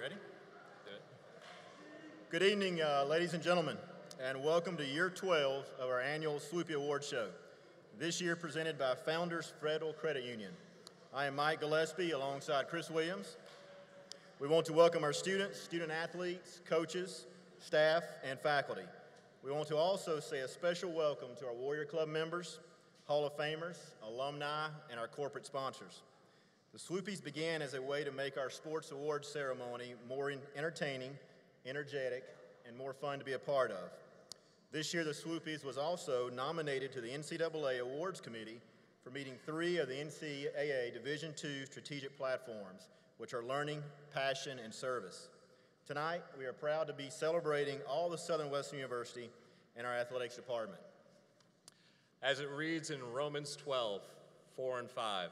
Ready? Good. Good evening, ladies and gentlemen, and welcome to year 12 of our annual SWUPY Award Show, this year presented by Founders Federal Credit Union. I am Mike Gillespie alongside Chris Williams. We want to welcome our students, student athletes, coaches, staff, and faculty. We want to also say a special welcome to our Warrior Club members, Hall of Famers, alumni, and our corporate sponsors. The SWUPYs began as a way to make our sports awards ceremony more entertaining, energetic, and more fun to be a part of. This year, the SWUPYs was also nominated to the NCAA Awards Committee for meeting 3 of the NCAA Division II strategic platforms, which are learning, passion, and service. Tonight, we are proud to be celebrating all the Southern Western University and our athletics department. As it reads in Romans 12, 4 and 5,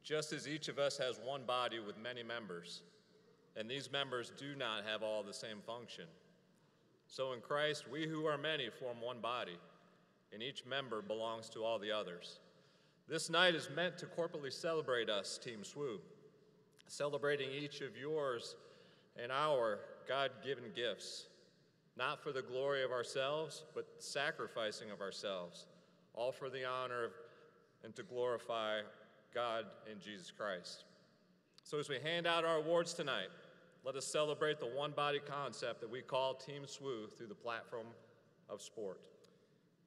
just as each of us has one body with many members, and these members do not have all the same function, so in Christ we who are many form one body, and each member belongs to all the others. This night is meant to corporately celebrate us, Team SWU, celebrating each of yours and our God-given gifts, not for the glory of ourselves, but sacrificing of ourselves, all for the honor of and to glorify God and Jesus Christ. So as we hand out our awards tonight, let us celebrate the one-body concept that we call Team SWU through the platform of sport.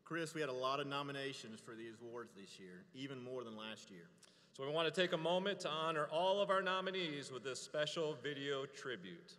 Chris, we had a lot of nominations for these awards this year, even more than last year. So we want to take a moment to honor all of our nominees with this special video tribute.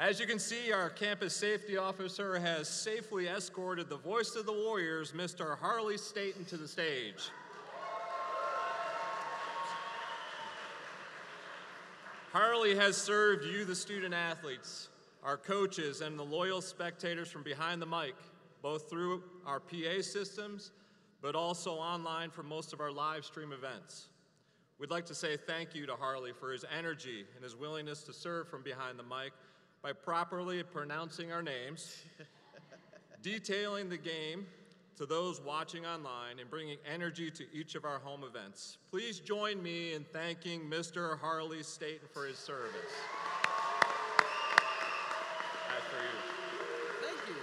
As you can see, our campus safety officer has safely escorted the voice of the Warriors, Mr. Harley Staten, to the stage. Harley has served you, the student athletes, our coaches, and the loyal spectators from behind the mic, both through our PA systems, but also online for most of our live stream events. We'd like to say thank you to Harley for his energy and his willingness to serve from behind the mic by properly pronouncing our names, detailing the game to those watching online, and bringing energy to each of our home events. Please join me in thanking Mr. Harley Staten for his service. That's for you. Thank you.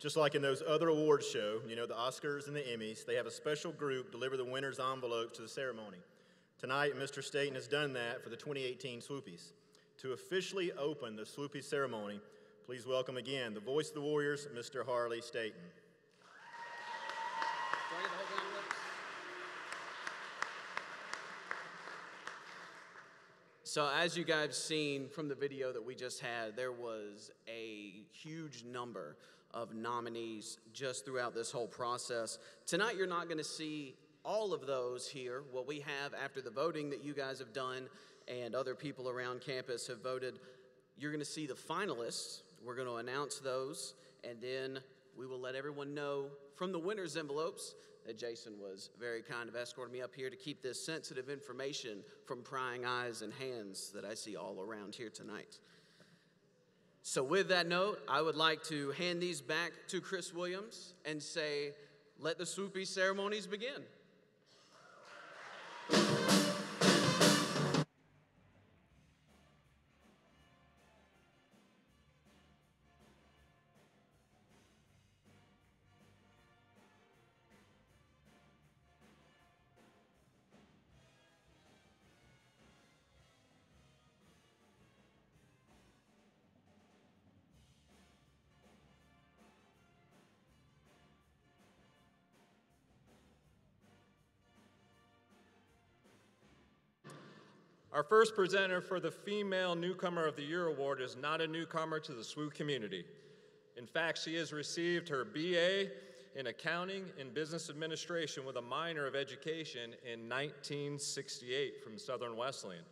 Just like in those other awards show, you know, the Oscars and the Emmys, they have a special group deliver the winners' envelopes to the ceremony. Tonight, Mr. Staten has done that for the 2018 SWUPYs. To officially open the SWUPY ceremony, please welcome again the voice of the Warriors, Mr. Harley Staten. So as you guys seen from the video that we just had, there was a huge number of nominees just throughout this whole process. Tonight, you're not going to see all of those here. What we have after the voting that you guys have done and other people around campus have voted, you're going to see the finalists. We're going to announce those, and then we will let everyone know from the winners' envelopes that Jason was very kind of escorting me up here to keep this sensitive information from prying eyes and hands that I see all around here tonight. So with that note, I would like to hand these back to Chris Williams and say, let the SWUPY ceremonies begin. Our first presenter for the Female Newcomer of the Year Award is not a newcomer to the SWU community. In fact, she has received her BA in Accounting and Business Administration with a minor of education in 1968 from Southern Wesleyan.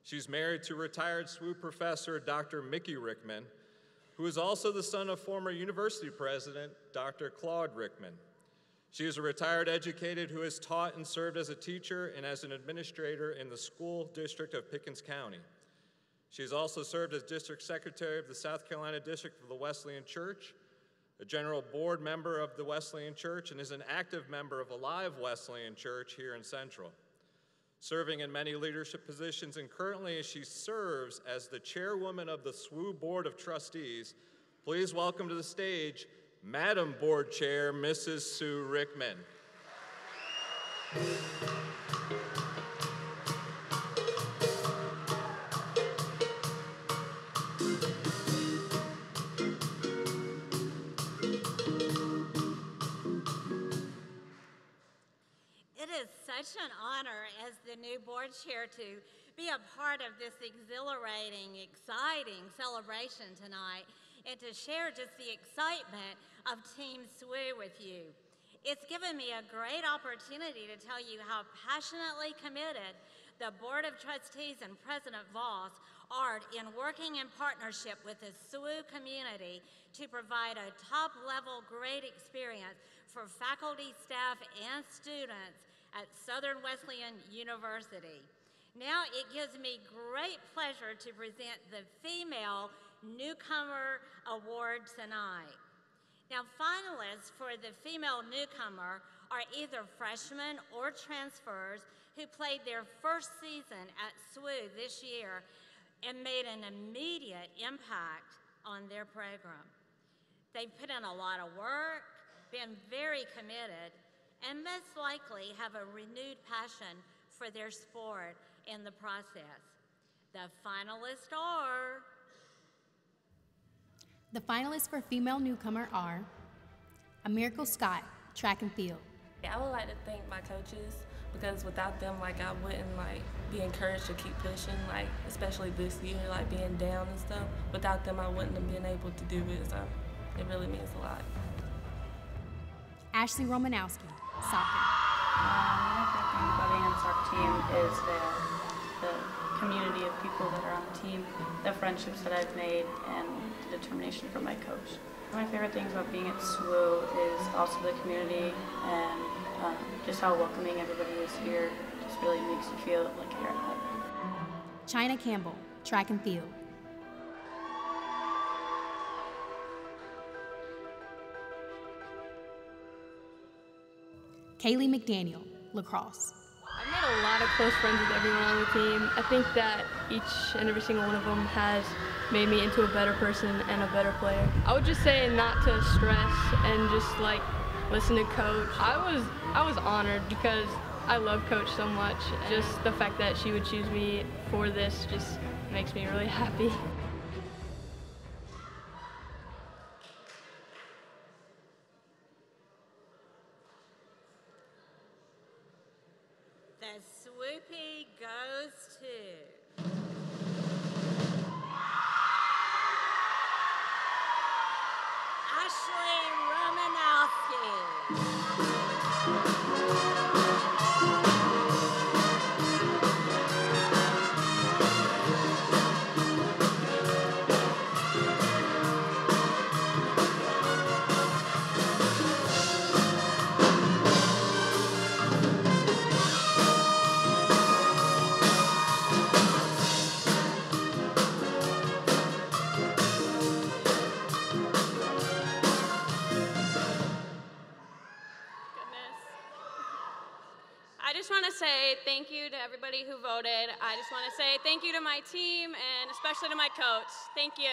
She's married to retired SWU professor Dr. Mickey Rickman, who is also the son of former university president Dr. Claude Rickman. She is a retired educator who has taught and served as a teacher and as an administrator in the school district of Pickens County. She has also served as district secretary of the South Carolina District of the Wesleyan Church, a general board member of the Wesleyan Church, and is an active member of Alive Wesleyan Church here in Central. Serving in many leadership positions, and currently she serves as the chairwoman of the SWU Board of Trustees. Please welcome to the stage Madam Board Chair, Mrs. Sue Rickman. It is such an honor as the new board chair to be a part of this exhilarating, exciting celebration tonight and to share just the excitement of Team SWU with you. It's given me a great opportunity to tell you how passionately committed the Board of Trustees and President Voss are in working in partnership with the SWU community to provide a top-level great experience for faculty, staff, and students at Southern Wesleyan University. Now it gives me great pleasure to present the Female Newcomer Award tonight. Now, finalists for the Female Newcomer are either freshmen or transfers who played their first season at SWU this year and made an immediate impact on their program. They've put in a lot of work, been very committed, and most likely have a renewed passion for their sport in the process. The finalists are The finalists for female newcomer are A Miracle Scott, track and field. I would like to thank my coaches because without them, I wouldn't be encouraged to keep pushing, especially this year, being down and stuff. Without them, I wouldn't have been able to do it, so it really means a lot. Ashley Romanowski, soccer. My favorite thing about being on the soccer team is the community of people that are on the team, the friendships that I've made, and the determination from my coach. My favorite things about being at SWU is also the community and just how welcoming everybody is here. It just really makes you feel like you're at home. China Campbell, track and field. Kaylee McDaniel, lacrosse. I've made a lot of close friends with everyone on the team. I think that each and every single one of them has made me into a better person and a better player. I would just say not to stress and just listen to Coach. I was honored because I love Coach so much. Just the fact that she would choose me for this just makes me really happy. The SWUPY goes to Ashley Romanowski. I just want to say thank you to everybody who voted. I just want to say thank you to my team and especially to my coach. Thank you.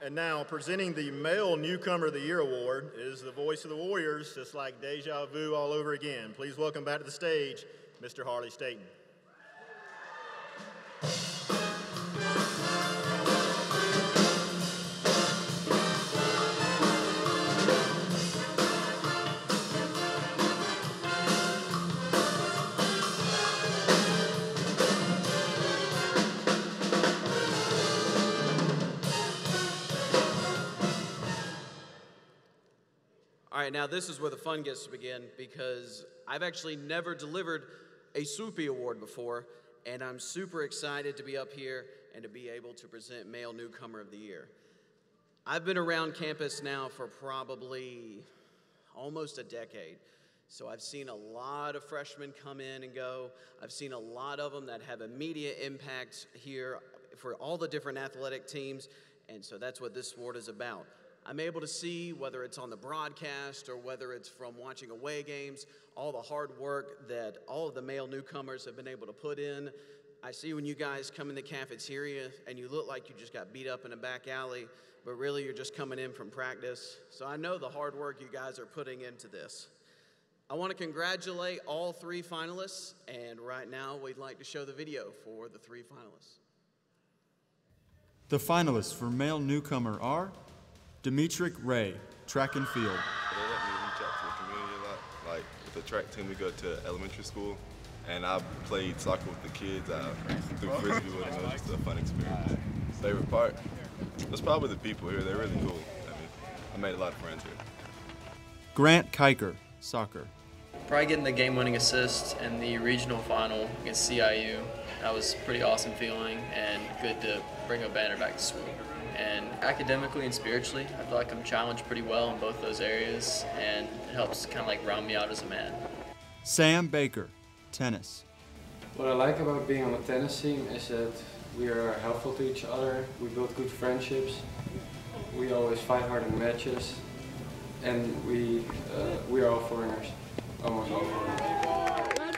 And now, presenting the Male Newcomer of the Year Award is the voice of the Warriors, just like deja vu all over again. Please welcome back to the stage, Mr. Harley Staten. All right, now this is where the fun gets to begin because I've actually never delivered a SWUPY award before, and I'm super excited to be up here and to be able to present Male Newcomer of the Year. I've been around campus now for probably almost a decade, so I've seen a lot of freshmen come in and go. I've seen a lot of them that have immediate impact here for all the different athletic teams, and so that's what this award is about. I'm able to see, whether it's on the broadcast or whether it's from watching away games, all the hard work that all of the male newcomers have been able to put in. I see when you guys come in the cafeteria and you look like you just got beat up in a back alley, but really you're just coming in from practice. So I know the hard work you guys are putting into this. I want to congratulate all three finalists, and right now we'd like to show the video for the three finalists. The finalists for Male Newcomer are Demetric Ray, track and field. They let me reach out to the community a lot. Like with the track team, we go to elementary school, and I played soccer with the kids. I threw frisbee with them. It was just a fun experience. Favorite part was probably the people here. They're really cool. I made a lot of friends here. Grant Kiker, soccer. Probably getting the game-winning assist in the regional final against CIU. That was a pretty awesome feeling and good to bring a banner back to SWU. And academically and spiritually, I feel like I'm challenged pretty well in both those areas, and it helps kind of round me out as a man. Sam Baker, tennis. What I like about being on the tennis team is that we are helpful to each other, we build good friendships, we always fight hard in matches, and we are all foreigners, almost all foreigners.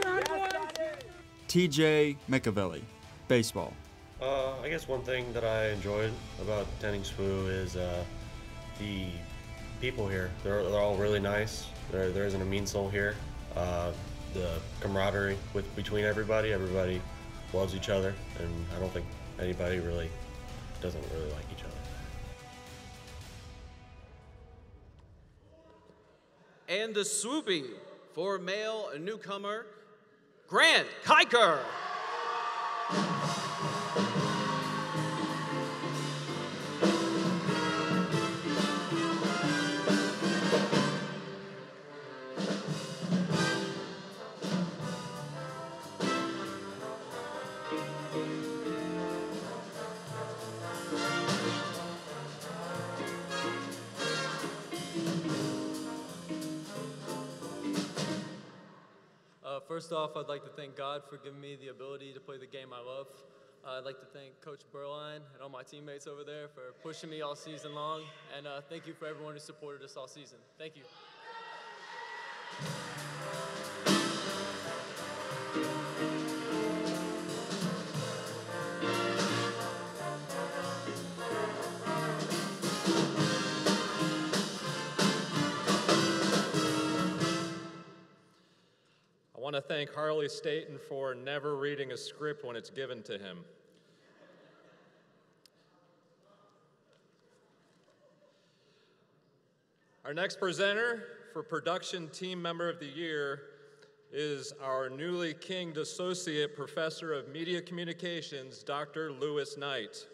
TJ McAvelli, baseball. I guess one thing that I enjoyed about attending SWU is the people here. They're all really nice. There isn't a mean soul here. The camaraderie between everybody loves each other, and I don't think anybody really doesn't really like each other. And the SWUPY for male newcomer, Grant Kiker. First off, I'd like to thank God for giving me the ability to play the game I love. I'd like to thank Coach Burline and all my teammates over there for pushing me all season long. And thank you for everyone who supported us all season. Thank you. I want to thank Harley Staten for never reading a script when it's given to him. Our next presenter for Production Team Member of the Year is our newly Kinged Associate Professor of Media Communications, Dr. Lewis Knight.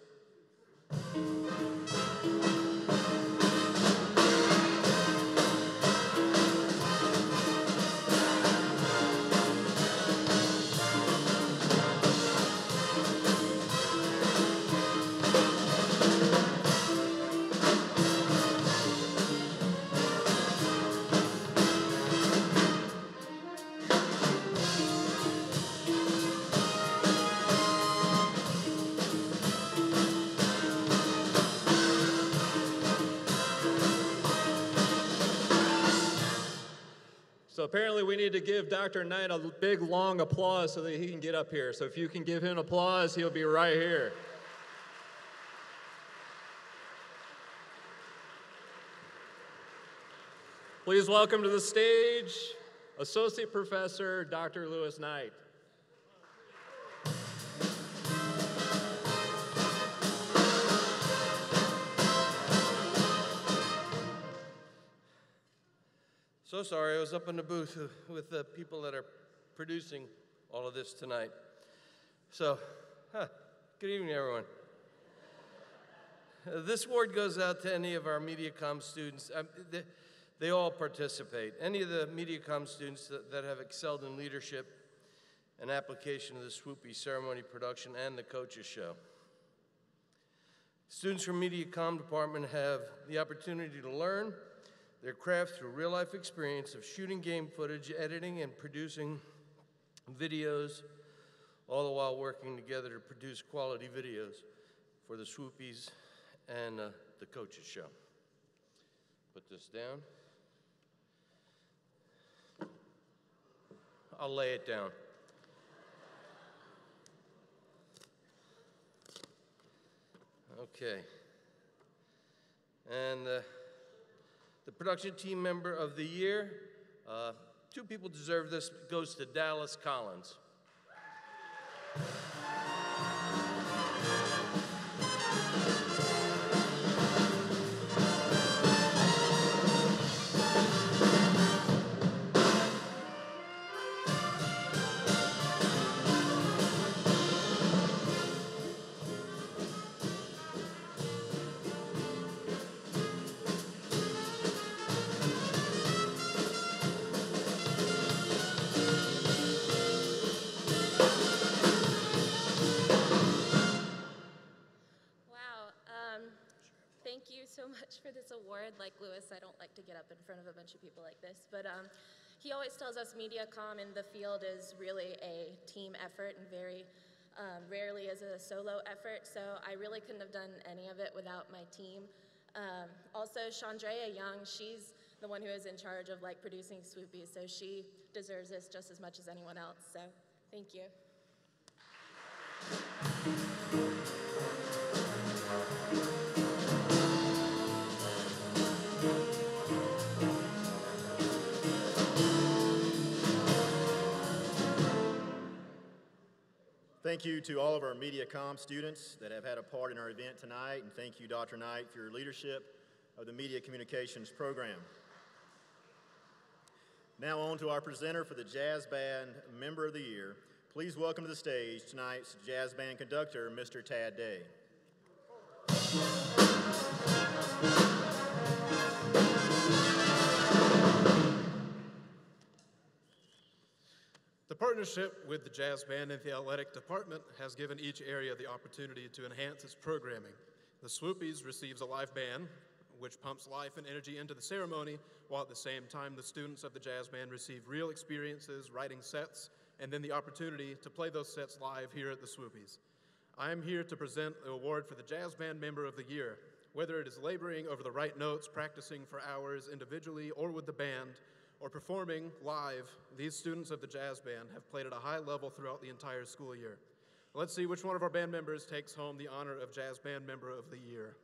So apparently we need to give Dr. Knight a big, long applause so that he can get up here. So if you can give him applause, he'll be right here. Please welcome to the stage, Associate Professor Dr. Lewis Knight. So sorry, I was up in the booth with the people that are producing all of this tonight. So, good evening, everyone. This award goes out to any of our MediaCom students. They all participate. Any of the MediaCom students that have excelled in leadership and application of the SWUPY ceremony production and the coaches show. Students from MediaCom department have the opportunity to learn their craft through real-life experience of shooting game footage, editing, and producing videos, all the while working together to produce quality videos for the SWUPYs and the coaches show. Put this down. I'll lay it down. Okay. And the production team member of the year, two people deserve this, goes to Dallas Collins. So much for this award. Like Lewis, I don't like to get up in front of a bunch of people like this, but he always tells us MediaCom in the field is really a team effort and very rarely is a solo effort, so I really couldn't have done any of it without my team. Also, Chandrea Young, she's the one who is in charge of like producing SWUPYs, so she deserves this just as much as anyone else, so thank you. Thank you to all of our Media Comm students that have had a part in our event tonight, and thank you, Dr. Knight, for your leadership of the Media Communications program. Now on to our presenter for the Jazz Band Member of the Year. Please welcome to the stage tonight's Jazz Band conductor, Mr. Tad Day. The partnership with the Jazz Band and the athletic department has given each area the opportunity to enhance its programming. The SWUPYs receives a live band, which pumps life and energy into the ceremony, while at the same time the students of the Jazz Band receive real experiences, writing sets, and then the opportunity to play those sets live here at the SWUPYs. I am here to present the award for the Jazz Band Member of the Year. Whether it is laboring over the right notes, practicing for hours individually or with the band, or performing live, these students of the Jazz Band have played at a high level throughout the entire school year. Let's see which one of our band members takes home the honor of Jazz Band Member of the Year.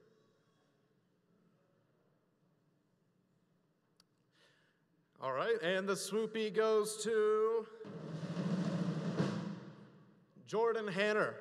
All right, and the SWUPY goes to Jordan Hanner.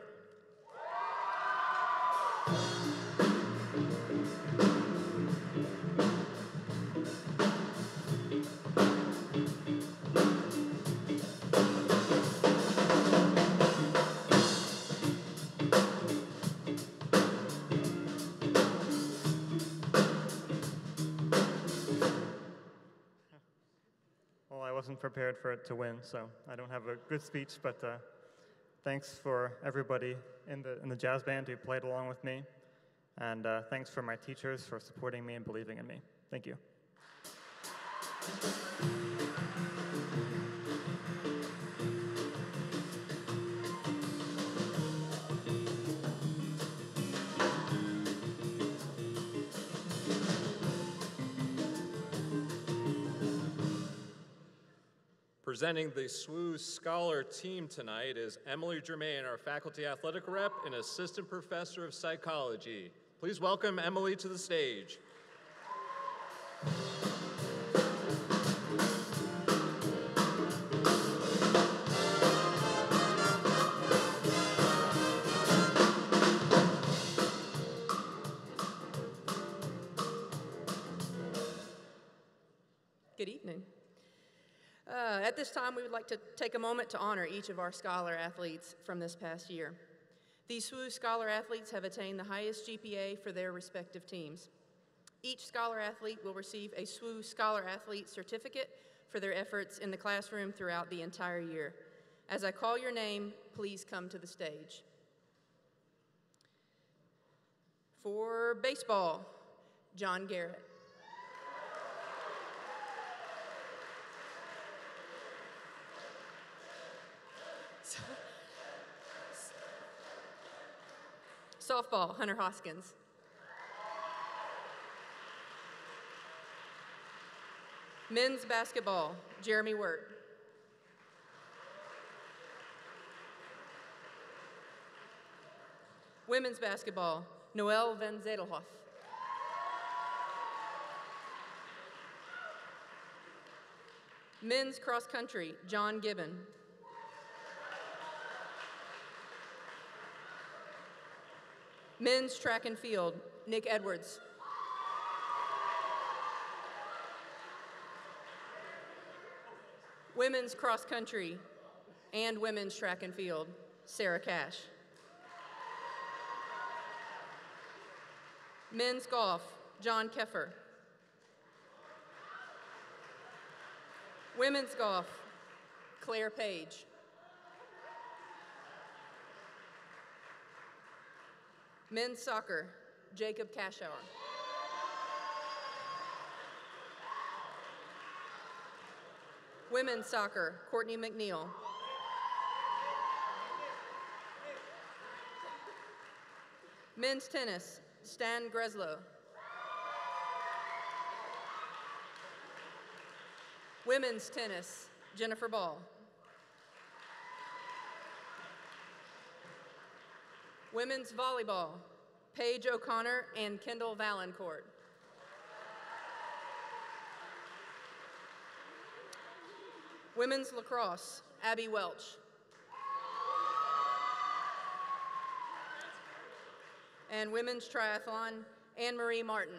Well, I wasn't prepared for it to win, so I don't have a good speech, but thanks for everybody in the jazz band who played along with me, and thanks for my teachers for supporting me and believing in me. Thank you. Presenting the SWU Scholar team tonight is Emily Germain, our faculty athletic rep and assistant professor of psychology. Please welcome Emily to the stage. Good evening. At this time, we would like to take a moment to honor each of our scholar athletes from this past year. These SWU scholar athletes have attained the highest GPA for their respective teams. Each scholar athlete will receive a SWU Scholar Athlete certificate for their efforts in the classroom throughout the entire year. As I call your name, please come to the stage. For baseball, John Garrett. Softball, Hunter Hoskins. Men's basketball, Jeremy Wirt. Women's basketball, Noelle Van Zedelhoff. Men's cross country, John Gibbon. Men's track and field, Nick Edwards. Women's cross country and women's track and field, Sarah Cash. Men's golf, John Keffer. Women's golf, Claire Page. Men's soccer, Jacob Cashauer. Women's soccer, Courtney McNeil. Men's tennis, Stan Greslow. Women's tennis, Jennifer Ball. Women's volleyball, Paige O'Connor and Kendall Valancourt. Women's lacrosse, Abby Welch. And women's triathlon, Anne-Marie Martin.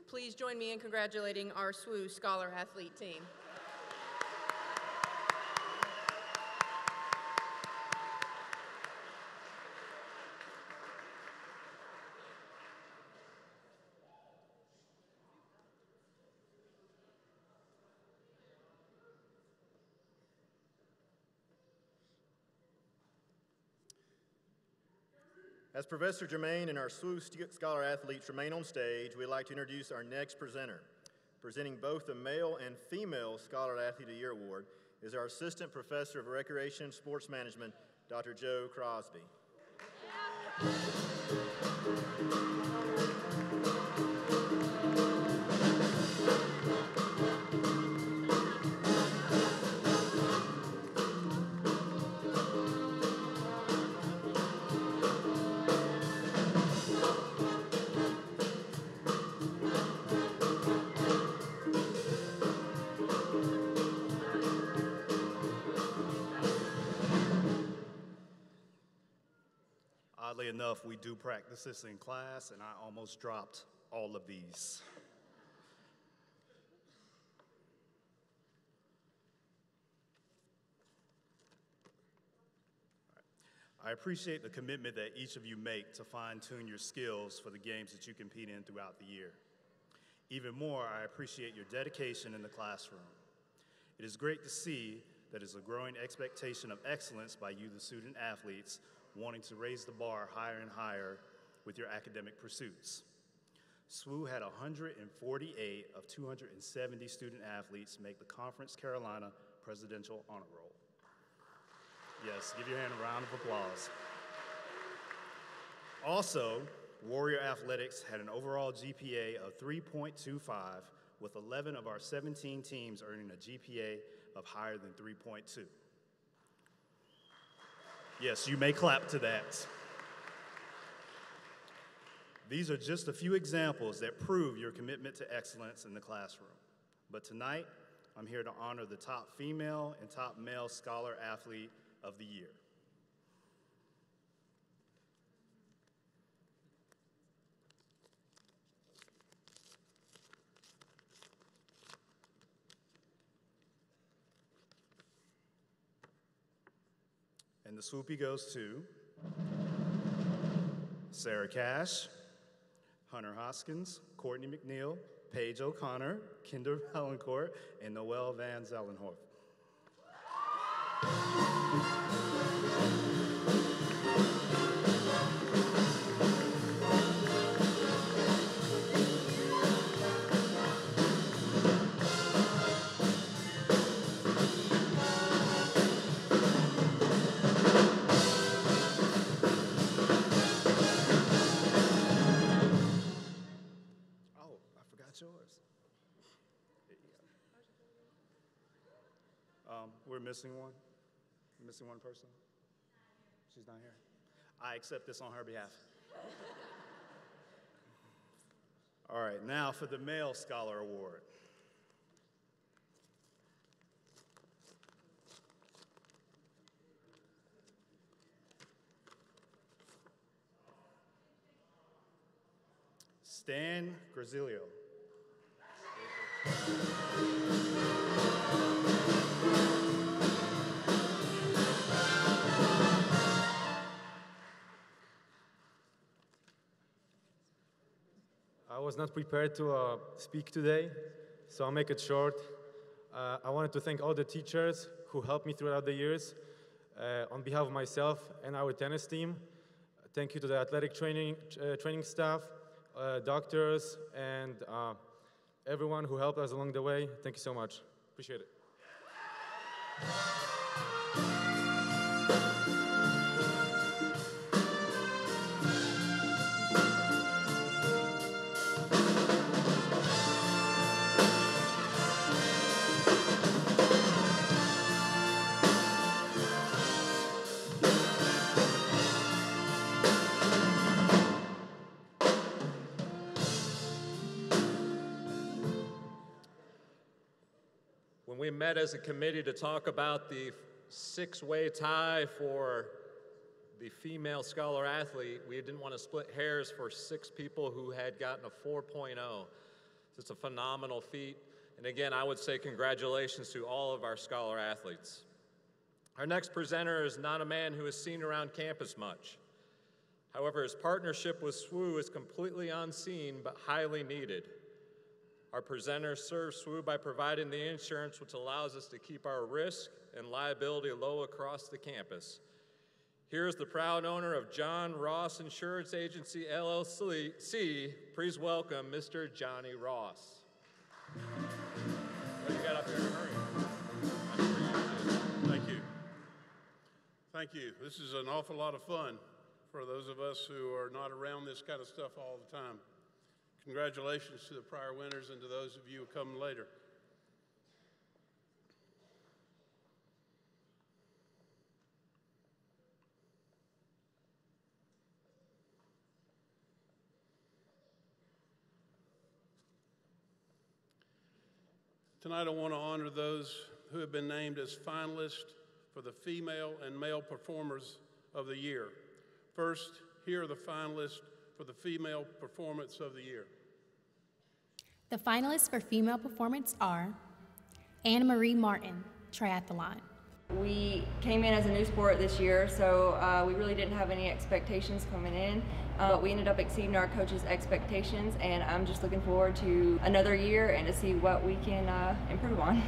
Please join me in congratulating our SWU Scholar Athlete team. As Professor Germain and our SWU Scholar athletes remain on stage, we'd like to introduce our next presenter. Presenting both the Male and Female Scholar Athlete of the Year Award is our Assistant Professor of Recreation and Sports Management, Dr. Joe Crosby. Oddly enough, we do practice this in class, and I almost dropped all of these. I appreciate the commitment that each of you make to fine-tune your skills for the games that you compete in throughout the year. Even more, I appreciate your dedication in the classroom. It is great to see that there's a growing expectation of excellence by you, the student athletes, wanting to raise the bar higher and higher with your academic pursuits. SWU had 148 of 270 student athletes make the Conference Carolina Presidential Honor Roll. Yes, give your hand a round of applause. Also, Warrior Athletics had an overall GPA of 3.25, with 11 of our 17 teams earning a GPA of higher than 3.2. Yes, you may clap to that. These are just a few examples that prove your commitment to excellence in the classroom. But tonight, I'm here to honor the top female and top male scholar athlete of the year. And the SWUPY goes to Sarah Cash, Hunter Hoskins, Courtney McNeil, Paige O'Connor, Kendall Valancourt, and Noelle Van Zellenhorst. We're missing one. We're missing one person. She's not here. I accept this on her behalf. All right, now for the Male Scholar Award. Stan Grazilio. I was not prepared to speak today, so I'll make it short. I wanted to thank all the teachers who helped me throughout the years. On behalf of myself and our tennis team, thank you to the athletic training staff, doctors, and everyone who helped us along the way. Thank you so much. Appreciate it. we met as a committee to talk about the six-way tie for the female scholar athlete, we didn't want to split hairs for 6 people who had gotten a 4.0. It's a phenomenal feat. And again, I would say congratulations to all of our scholar athletes. Our next presenter is not a man who is seen around campus much. However, his partnership with SWU is completely unseen but highly needed. Our presenter serves SWU by providing the insurance which allows us to keep our risk and liability low across the campus. Here's the proud owner of John Ross Insurance Agency, LLC. Please welcome Mr. Johnny Ross. What do you got up here? Hurry. Thank you. Thank you. This is an awful lot of fun for those of us who are not around this kind of stuff all the time. Congratulations to the prior winners and to those of you who come later. Tonight I want to honor those who have been named as finalists for the Female and Male Performers of the Year. First, here are the finalists for the Female Performance of the Year. The finalists for female performance are Anna Marie Martin, triathlon. We came in as a new sport this year, so we really didn't have any expectations coming in, but we ended up exceeding our coaches' expectations, and I'm just looking forward to another year and to see what we can improve on.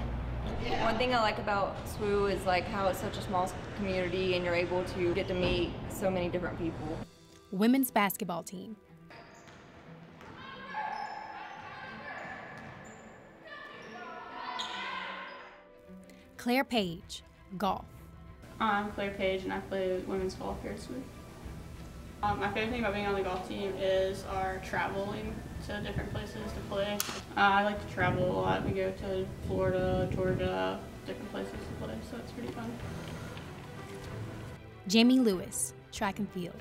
One thing I like about SWU is like how it's such a small community and you're able to get to meet so many different people. Women's basketball team. Claire Page, golf. I'm Claire Page and I play women's golf here at SWU. My favorite thing about being on the golf team is our traveling to different places to play. I like to travel a lot. We go to Florida, Georgia, different places to play, so it's pretty fun. Jamie Lewis, track and field.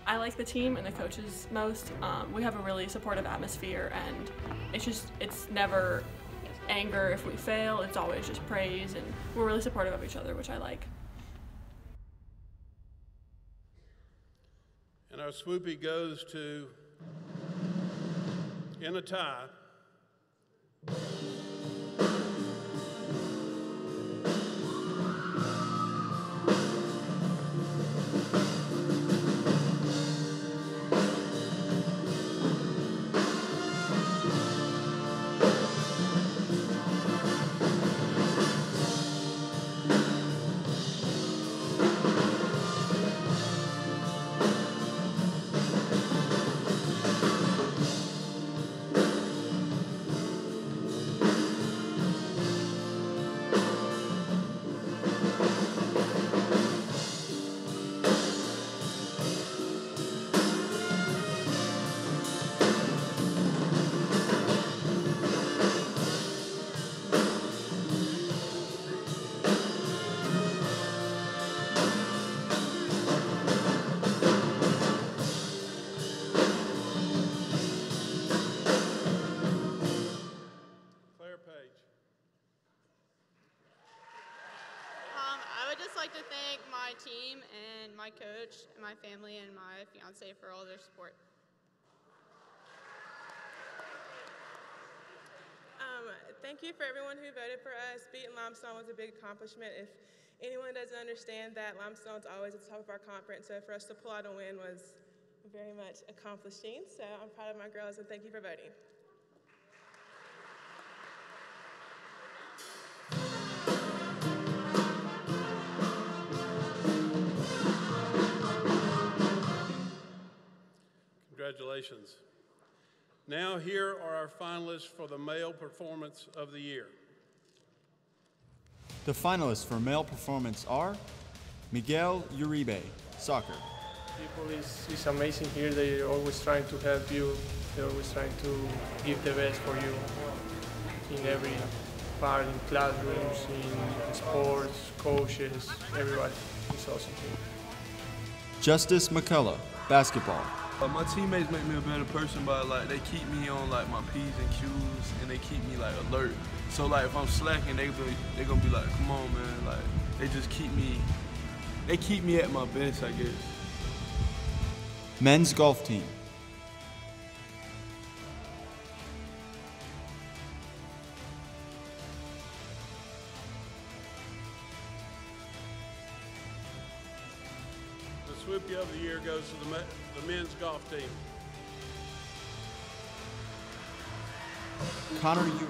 I like the team and the coaches most. We have a really supportive atmosphere, and it's never anger if we fail. It's always just praise, and we're really supportive of each other, which I like. And our SWUPY goes to, in a tie, my coach, my family, and my fiance for all their support. Thank you for everyone who voted for us. Beating Limestone was a big accomplishment. If anyone doesn't understand that, Limestone's always at the top of our conference, so for us to pull out a win was very much accomplishing. So I'm proud of my girls, and thank you for voting. Congratulations. Now here are our finalists for the Male Performance of the Year. The finalists for male performance are Miguel Uribe, soccer. People is amazing here. They're always trying to help you. They're always trying to give the best for you in every part, in classrooms, in sports, coaches, everybody. It's awesome here. Justice McCullough, basketball. My teammates make me a better person by they keep me on my P's and Q's and they keep me alert So like if I'm slacking, they gonna be like, come on, man. Like they just keep me at my best, I guess. Men's golf team. The SWUPY of the year goes to the men's golf team. Connor Ewing.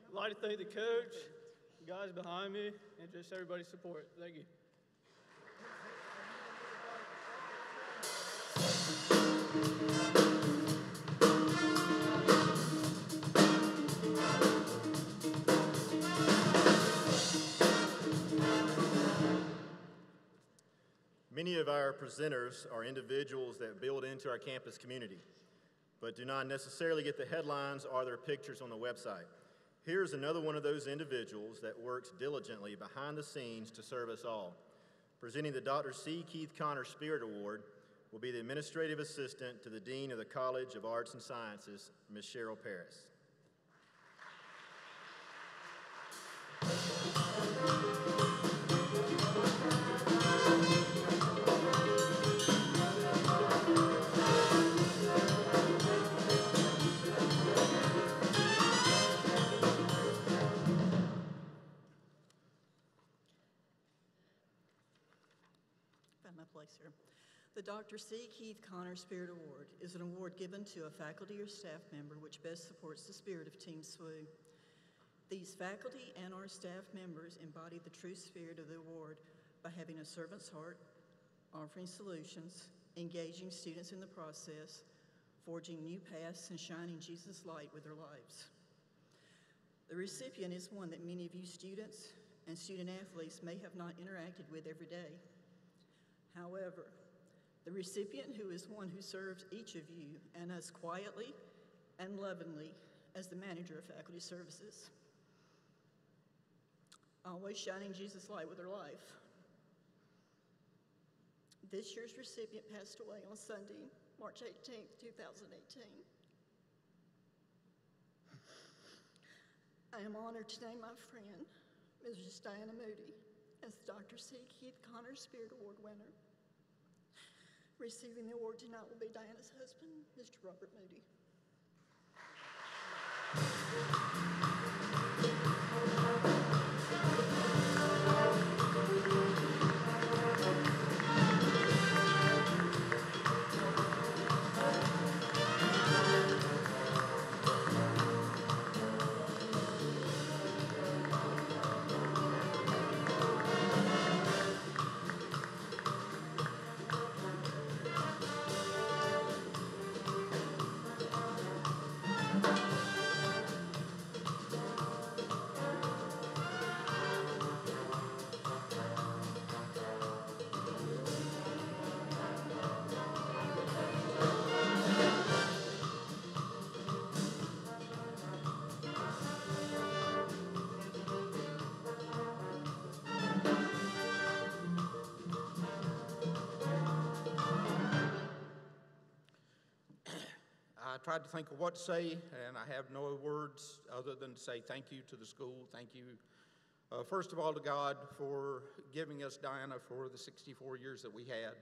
I'd like to thank the coach, the guys behind me, and just everybody's support. Thank you. Many of our presenters are individuals that build into our campus community, but do not necessarily get the headlines or their pictures on the website. Here's another one of those individuals that works diligently behind the scenes to serve us all. Presenting the Dr. C. Keith Connor Spirit Award will be the Administrative Assistant to the Dean of the College of Arts and Sciences, Ms. Cheryl Paris. The Dr. C. Keith Connor Spirit Award is an award given to a faculty or staff member which best supports the spirit of Team SWU. These faculty and our staff members embody the true spirit of the award by having a servant's heart, offering solutions, engaging students in the process, forging new paths, and shining Jesus' light with their lives. The recipient is one that many of you students and student athletes may have not interacted with every day. However, the recipient who is one who serves each of you and us quietly and lovingly as the manager of faculty services, always shining Jesus' light with her life. This year's recipient passed away on Sunday, March 18th, 2018. I am honored to name my friend, Mrs. Diana Moody, as the Dr. C. Keith Connor Spirit Award winner. Receiving the award tonight will be Diana's husband, Mr. Robert Moody. I tried to think of what to say, and I have no words other than to say thank you to the school. Thank you, first of all, to God for giving us Diana for the 64 years that we had.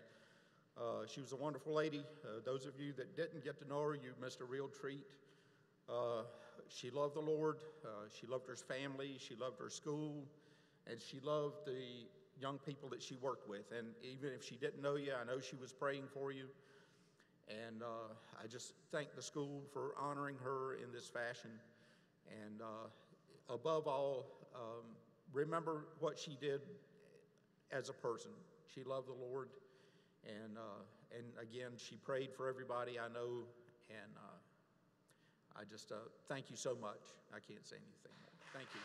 She was a wonderful lady. Those of you that didn't get to know her, you missed a real treat. She loved the Lord. She loved her family. She loved her school. And she loved the young people that she worked with. And even if she didn't know you, I know she was praying for you. And I just thank the school for honoring her in this fashion. And above all, remember what she did as a person. She loved the Lord. And again, she prayed for everybody I know. And I just thank you so much. I can't say anything more. Thank you.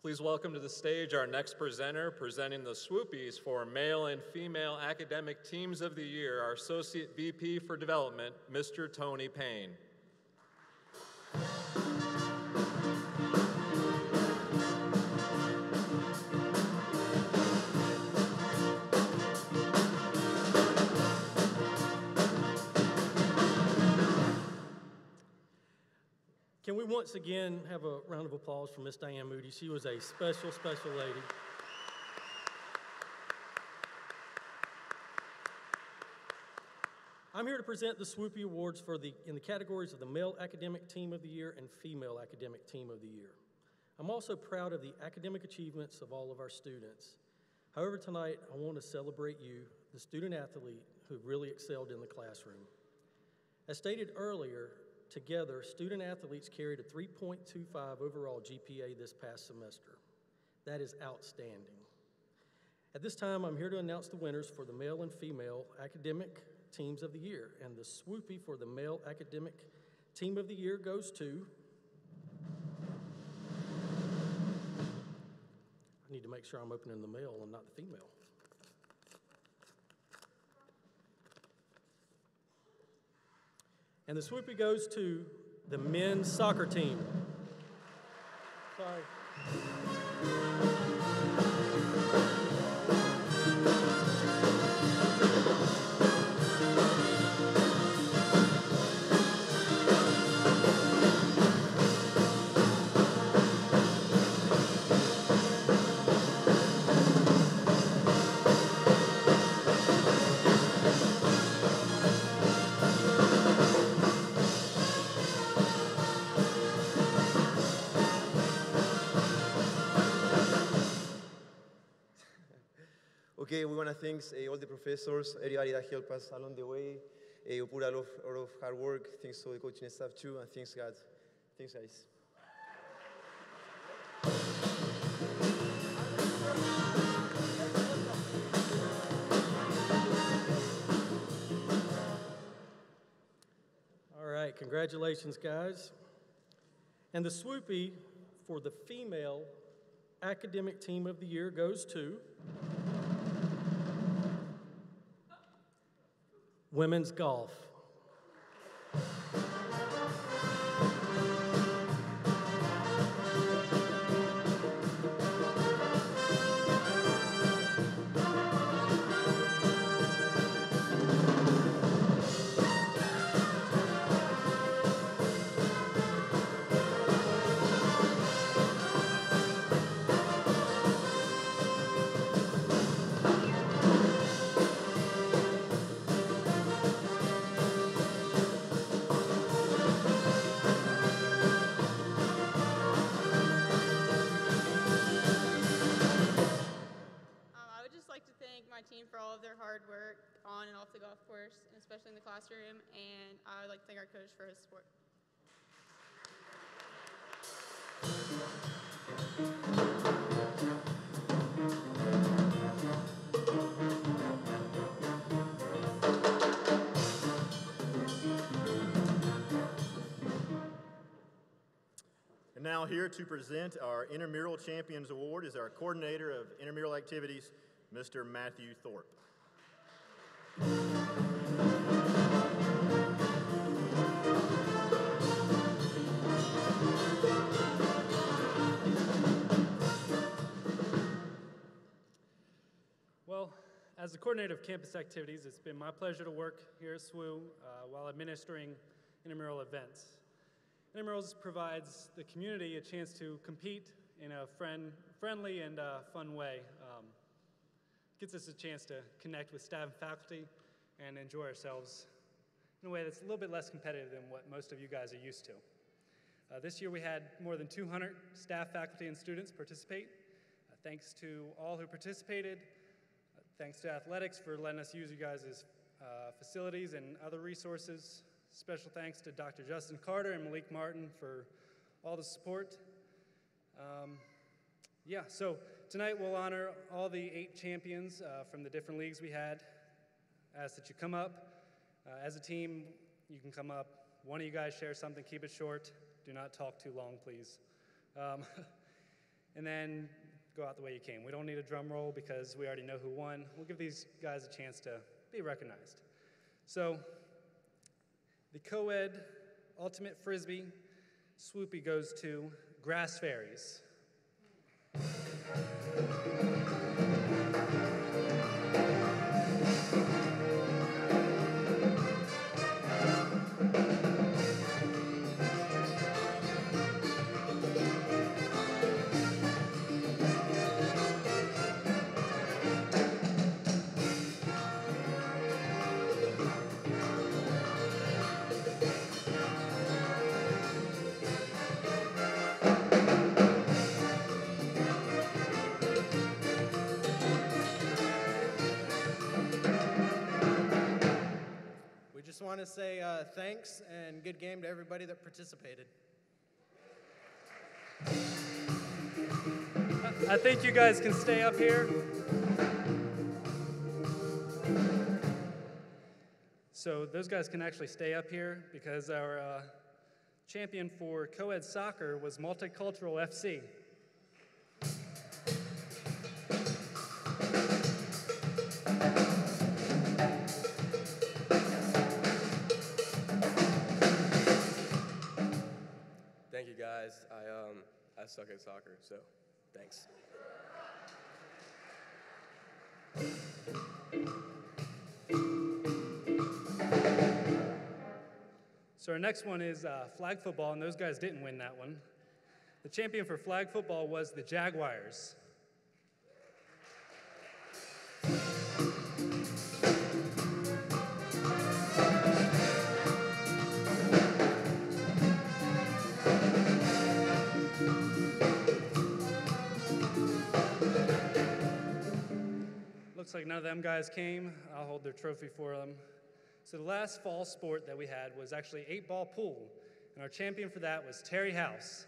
Please welcome to the stage our next presenter, presenting the SWUPYs for Male and Female Academic Teams of the Year, our Associate VP for Development, Mr. Tony Payne. Can we once again have a round of applause for Miss Diane Moody? She was a special, special lady. I'm here to present the SWUPY Awards in the categories of the Male Academic Team of the Year and Female Academic Team of the Year. I'm also proud of the academic achievements of all of our students. However, tonight I want to celebrate you, the student athlete who really excelled in the classroom. As stated earlier, together, student athletes carried a 3.25 overall GPA this past semester. That is outstanding. At this time, I'm here to announce the winners for the Male and Female Academic Teams of the Year. And the SWUPY for the Male Academic Team of the Year goes to... I need to make sure I'm opening the male and not the female. And the SWUPY goes to the men's soccer team. Sorry. Okay, we want to thank all the professors, everybody that helped us along the way. We put a lot of hard work. Thanks to the coaching staff too, and thanks God. Thanks, guys. All right, congratulations, guys. And the SWUPY for the Female Academic Team of the Year goes to women's golf. For all of their hard work on and off the golf course, and especially in the classroom, and I would like to thank our coach for his support. And now here to present our Intramural Champions Award is our coordinator of intramural activities, Mr. Matthew Thorpe. Well, as the coordinator of campus activities, it's been my pleasure to work here at SWU while administering intramural events. Intramurals provides the community a chance to compete in a friendly and fun way. Gives us a chance to connect with staff and faculty and enjoy ourselves in a way that's a little bit less competitive than what most of you guys are used to. This year we had more than 200 staff, faculty, and students participate. Thanks to all who participated. Thanks to athletics for letting us use you guys' facilities and other resources. Special thanks to Dr. Justin Carter and Malik Martin for all the support. So tonight we'll honor all the 8 champions from the different leagues we had. Ask that you come up. As a team, you can come up. One of you guys share something, keep it short. Do not talk too long, please. And then go out the way you came. We don't need a drum roll because we already know who won. We'll give these guys a chance to be recognized. So, the co-ed Ultimate Frisbee SWUPY goes to Grass Fairies. Just want to say thanks and good game to everybody that participated. I think you guys can stay up here. So those guys can actually stay up here because our champion for co-ed soccer was Multicultural FC. Thank you guys. I suck at soccer, so thanks. So our next one is flag football, and those guys didn't win that one. The champion for flag football was the Jaguars. Looks like none of them guys came. I'll hold their trophy for them. So the last fall sport that we had was actually 8-ball pool, and our champion for that was Terry House.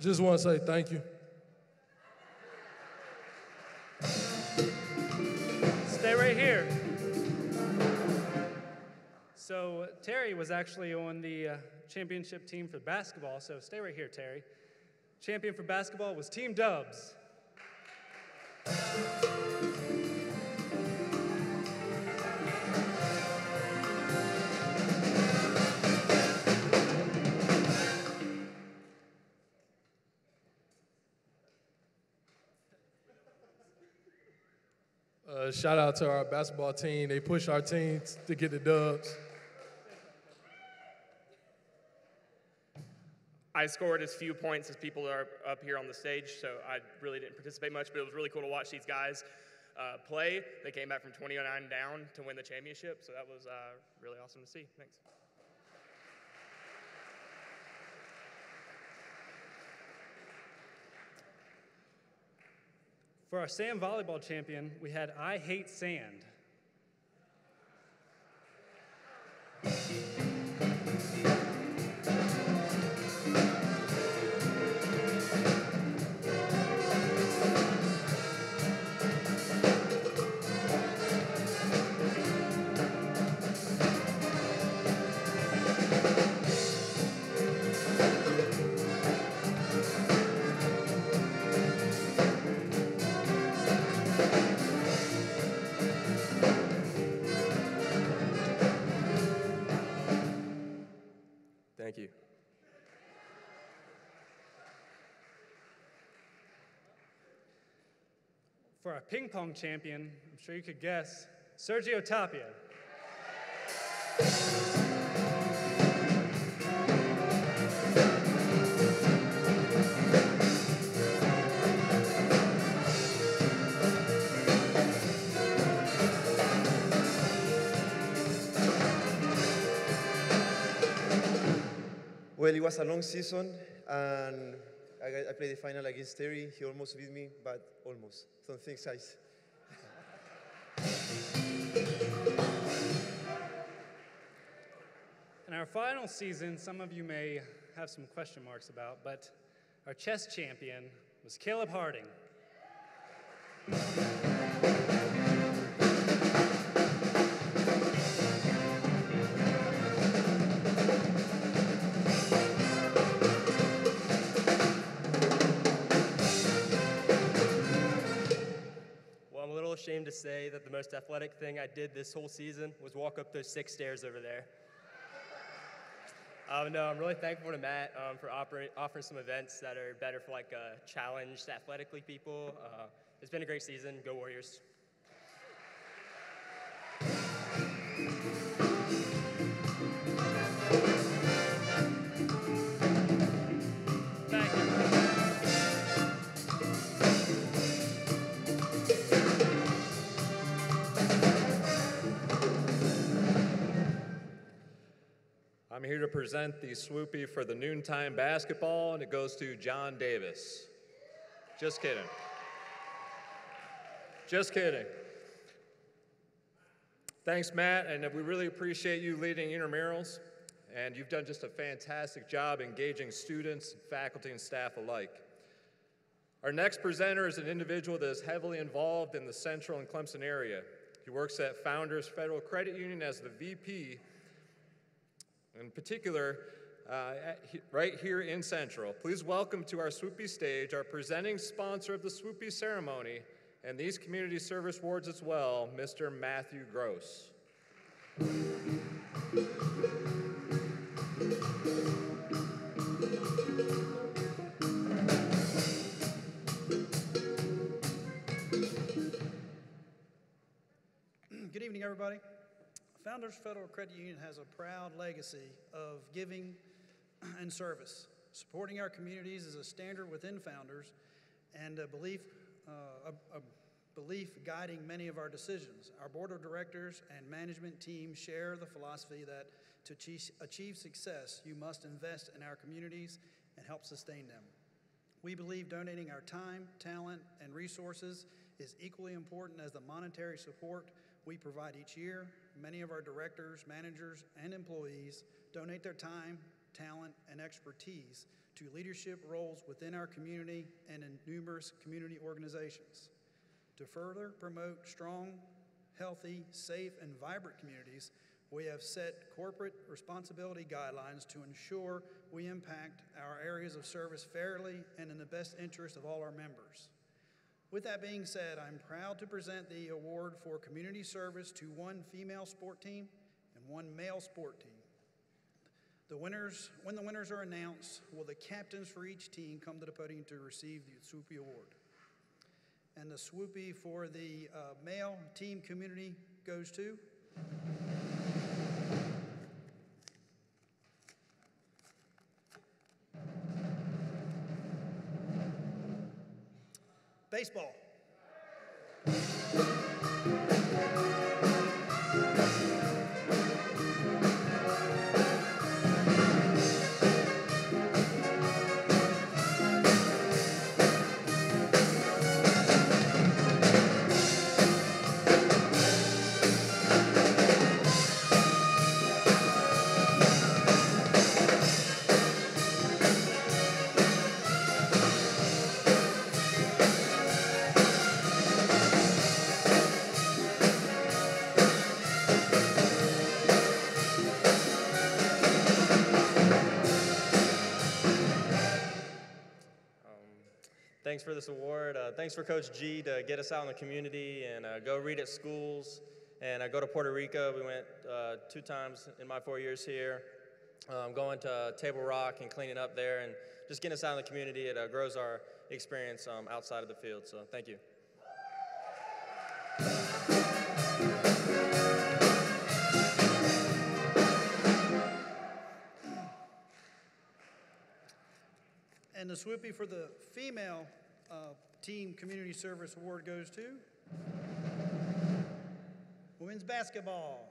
Just want to say thank you. Stay right here. So Terry was actually on the championship team for basketball, so stay right here, Terry. Champion for basketball was Team Dubs. Shout out to our basketball team. They push our team to get the dubs. I scored as few points as people are up here on the stage, so I really didn't participate much, but it was really cool to watch these guys play. They came back from 29 down to win the championship, so that was really awesome to see. Thanks. For our sand volleyball champion, we had I Hate Sand. Thank you. For our ping pong champion, I'm sure you could guess, Sergio Tapia. Well, it was a long season, and I played the final against Terry. He almost beat me, but almost. So thanks, guys. In our final season, some of you may have some question marks about, but our chess champion was Caleb Harding. Well, I'm a little ashamed to say that the most athletic thing I did this whole season was walk up those 6 stairs over there. No, I'm really thankful to Matt for offering some events that are better for challenged athletically people. It's been a great season. Go Warriors. Thank you. I'm here to present the SWUPY for the noontime basketball, and it goes to John Davis. Just kidding. Just kidding. Thanks, Matt, and we really appreciate you leading intramurals, and you've done just a fantastic job engaging students, faculty, and staff alike. Our next presenter is an individual that is heavily involved in the Central and Clemson area. He works at Founders Federal Credit Union as the VP. In particular, right here in Central. Please welcome to our SWUPY stage our presenting sponsor of the SWUPY ceremony and these community service awards as well, Mr. Matthew Gross. Good evening, everybody. Founders Federal Credit Union has a proud legacy of giving and service. Supporting our communities is a standard within Founders and a belief guiding many of our decisions. Our board of directors and management team share the philosophy that to achieve success, you must invest in our communities and help sustain them. We believe donating our time, talent, and resources is equally important as the monetary support we provide each year. Many of our directors, managers, and employees donate their time, talent, and expertise to leadership roles within our community and in numerous community organizations. To further promote strong, healthy, safe, and vibrant communities, we have set corporate responsibility guidelines to ensure we impact our areas of service fairly and in the best interest of all our members. With that being said, I'm proud to present the award for community service to 1 female sport team and 1 male sport team. When the winners are announced, will the captains for each team come to the podium to receive the SWUPY award. And the SWUPY for the male team community goes to baseball. Thanks for this award. Thanks for Coach G to get us out in the community and go read at schools and go to Puerto Rico. We went 2 times in my 4 years here. Going to Table Rock and cleaning up there and just getting us out in the community. It grows our experience outside of the field. So thank you. And the SWUPY for the female team community service award goes to women's basketball.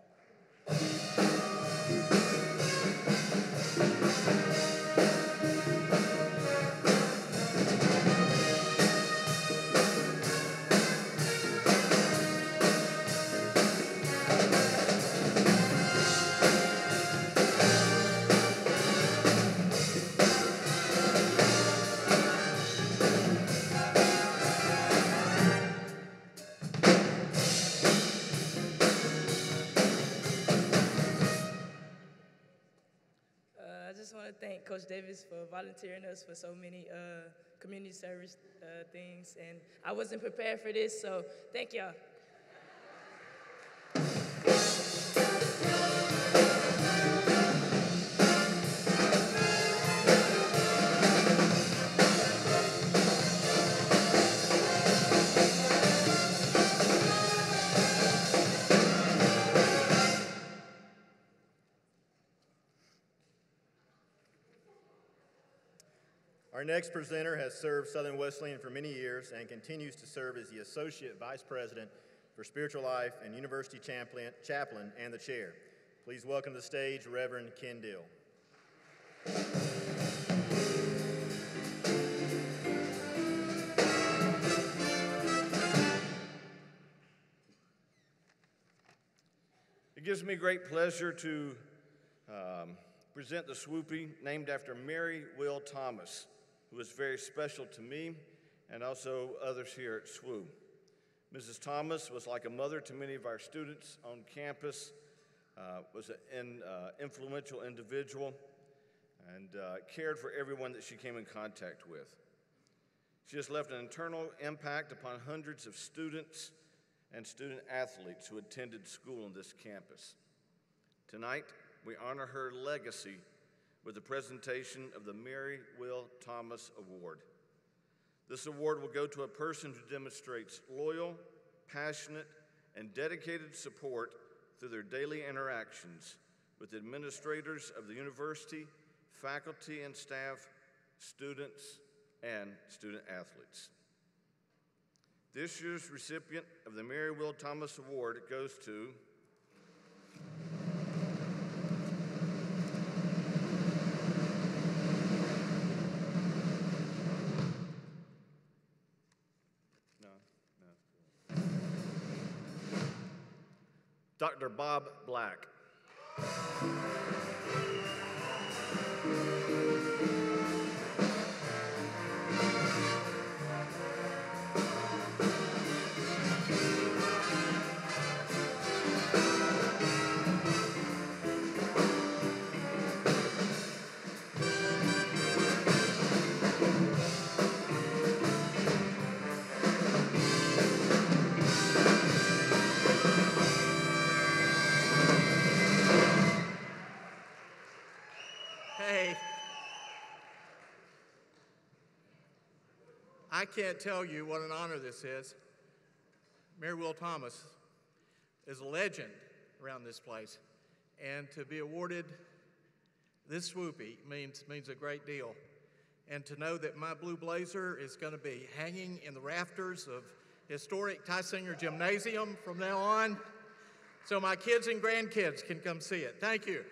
I just want to thank Coach Davis for volunteering us for so many community service things. And I wasn't prepared for this, so thank y'all. Our next presenter has served Southern Wesleyan for many years and continues to serve as the Associate Vice President for Spiritual Life and University Chaplain and the Chair. Please welcome to the stage Reverend Ken Dill. It gives me great pleasure to present the SWUPY named after Mary Will Thomas, who was very special to me and also others here at SWU. Mrs. Thomas was like a mother to many of our students on campus, was an influential individual, and cared for everyone that she came in contact with. She has left an eternal impact upon hundreds of students and student athletes who attended school on this campus. Tonight, we honor her legacy with the presentation of the Mary Will Thomas Award. This award will go to a person who demonstrates loyal, passionate, and dedicated support through their daily interactions with administrators of the university, faculty and staff, students, and student athletes. This year's recipient of the Mary Will Thomas Award goes to Dr. Bob Black. I can't tell you what an honor this is. Mary Will Thomas is a legend around this place, and to be awarded this SWUPY means a great deal. And to know that my blue blazer is going to be hanging in the rafters of historic Tysinger Gymnasium from now on, so my kids and grandkids can come see it. Thank you.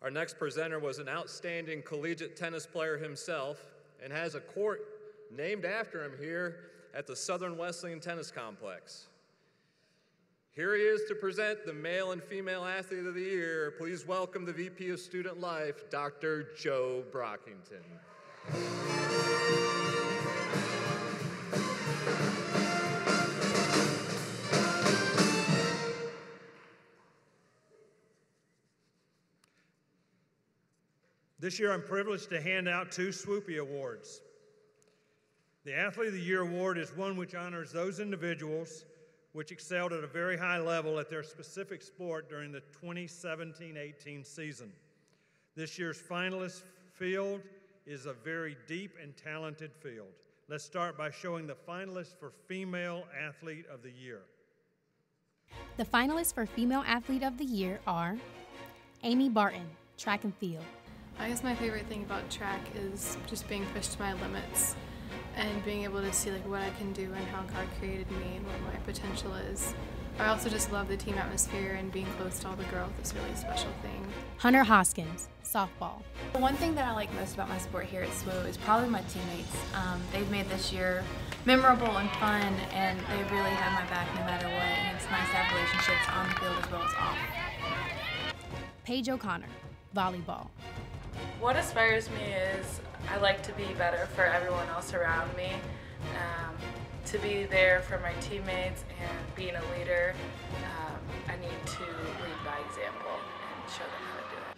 Our next presenter was an outstanding collegiate tennis player himself and has a court named after him here at the Southern Wesleyan Tennis Complex. Here he is to present the Male and Female Athlete of the Year. Please welcome the VP of Student Life, Dr. Joe Brockington. This year, I'm privileged to hand out 2 SWUPY awards. The Athlete of the Year award is one which honors those individuals which excelled at a very high level at their specific sport during the 2017-18 season. This year's finalist field is a very deep and talented field. Let's start by showing the finalists for Female Athlete of the Year. The finalists for Female Athlete of the Year are Amy Barton, track and field, I guess my favorite thing about track is just being pushed to my limits and being able to see like what I can do and how God created me and what my potential is. I also just love the team atmosphere, and being close to all the girls is a really special thing. Hunter Hoskins, softball. The one thing that I like most about my sport here at SWU is probably my teammates. They've made this year memorable and fun, and they really have my back no matter what, and it's nice to have relationships on the field as well as off. Paige O'Connor, volleyball. What inspires me is I like to be better for everyone else around me, to be there for my teammates, and being a leader, I need to lead by example and show them how to do it.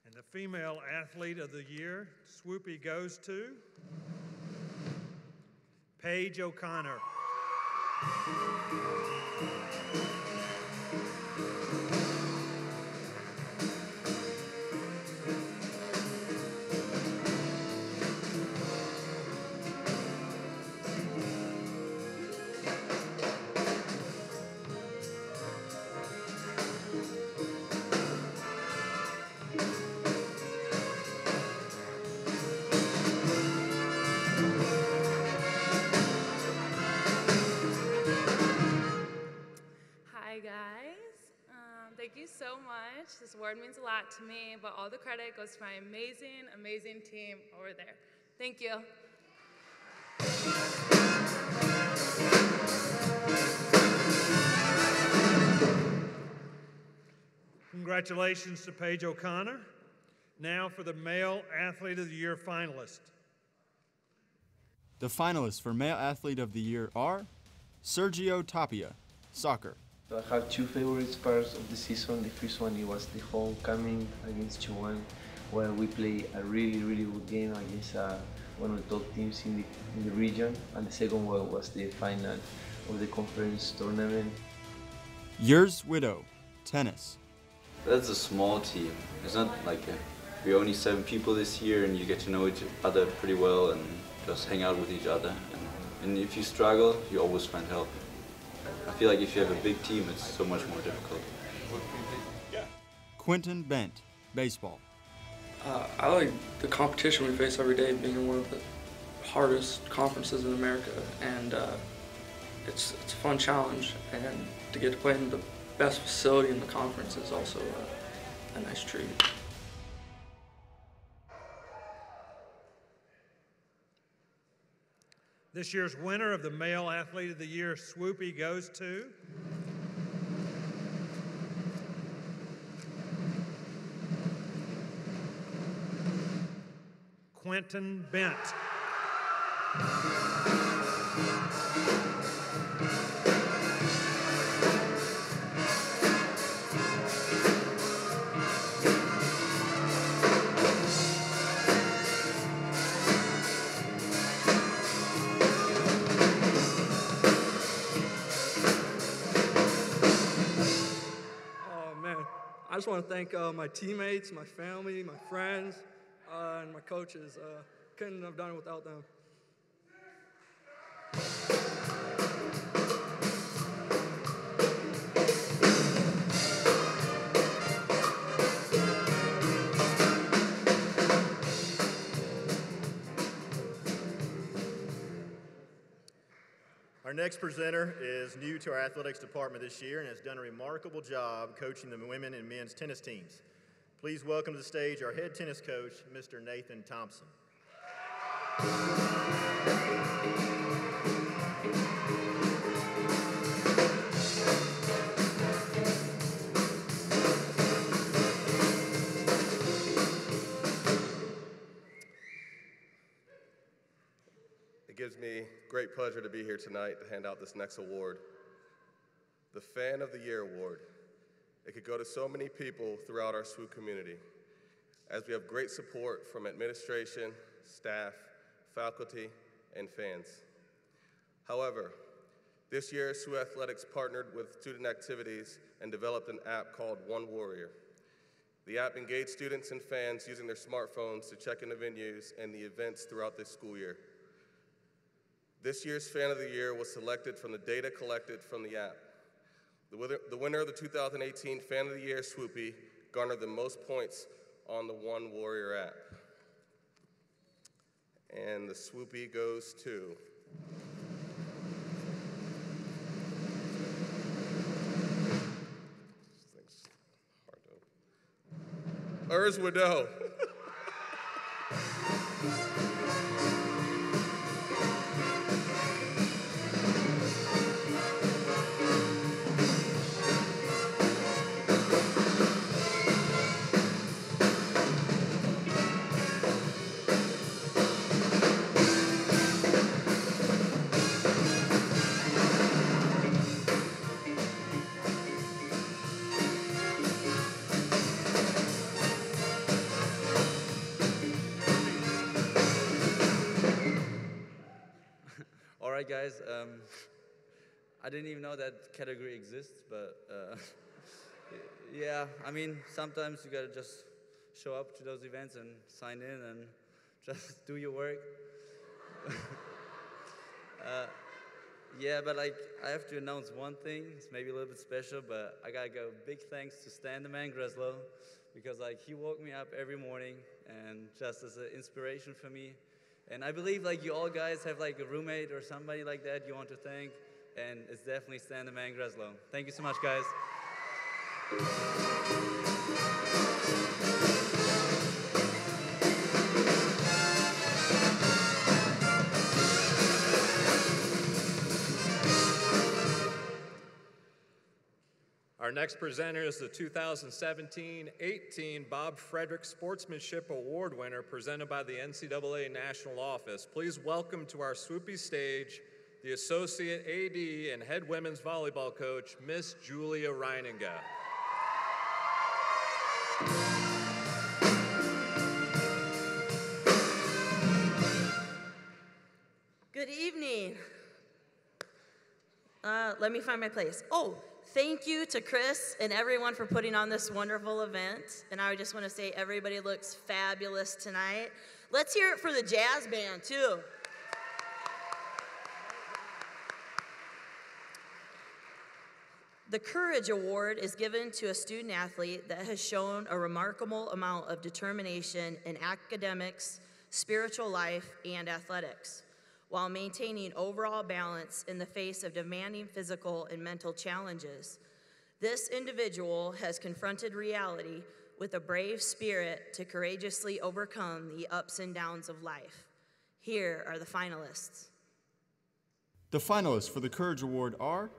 And the Female Athlete of the Year, SWUPY, goes to Paige O'Connor. Hi guys, thank you so much. This award means a lot to me, but all the credit goes to my amazing team over there. Thank you. Congratulations to Paige O'Connor. Now for the Male Athlete of the Year finalist. The finalists for Male Athlete of the Year are Sergio Tapia, soccer. I have two favorite parts of the season. The first one, it was the homecoming against Chihuahua, where we played a really good game against one of the top teams in the region. And the second one was the final of the conference tournament. Yours Widow, tennis. That's a small team. It's not like we're only 7 people this year, and you get to know each other pretty well and just hang out with each other. And if you struggle, you always find help. I feel like if you have a big team, it's so much more difficult. Quentin Bent, baseball. I like the competition we face every day, being in one of the hardest conferences in America, and it's a fun challenge, and to get to play in the best facility in the conference is also a nice treat. This year's winner of the Male Athlete of the Year, SWUPY, goes to Quentin Bent. I just want to thank my teammates, my family, my friends, and my coaches. Couldn't have done it without them. Our next presenter is new to our athletics department this year and has done a remarkable job coaching the women and men's tennis teams. Please welcome to the stage our head tennis coach, Mr. Nathan Thompson. It gives me great pleasure to be here tonight to hand out this next award, the Fan of the Year Award. It could go to so many people throughout our SWU community, as we have great support from administration, staff, faculty, and fans. However, this year SWU Athletics partnered with student activities and developed an app called One Warrior. The app engaged students and fans using their smartphones to check in the venues and the events throughout this school year. This year's Fan of the Year was selected from the data collected from the app. The winner of the 2018 Fan of the Year SWUPY garnered the most points on the One Warrior app. And the SWUPY goes to Urs Wadeau. All right, guys. I didn't even know that category exists, but yeah, I mean, sometimes you gotta just show up to those events and sign in and just do your work. Yeah, but like, I have to announce one thing. It's maybe a little bit special, but I gotta go big thanks to Stan the Man Greslow, because like, he woke me up every morning and just as an inspiration for me. And I believe like you all guys have like a roommate or somebody like that you want to thank, and it's definitely Stan the Man Greslow. Thank you so much, guys. Our next presenter is the 2017-18 Bob Frederick Sportsmanship Award winner presented by the NCAA National Office. Please welcome to our SWUPY stage the Associate AD and Head Women's Volleyball Coach, Miss Julia Reininga. Good evening. Let me find my place. Oh, thank you to Chris and everyone for putting on this wonderful event. And I just want to say everybody looks fabulous tonight. Let's hear it for the jazz band, too. The Courage Award is given to a student athlete that has shown a remarkable amount of determination in academics, spiritual life, and athletics, while maintaining overall balance in the face of demanding physical and mental challenges. This individual has confronted reality with a brave spirit to courageously overcome the ups and downs of life. Here are the finalists. The finalists for the Courage Award are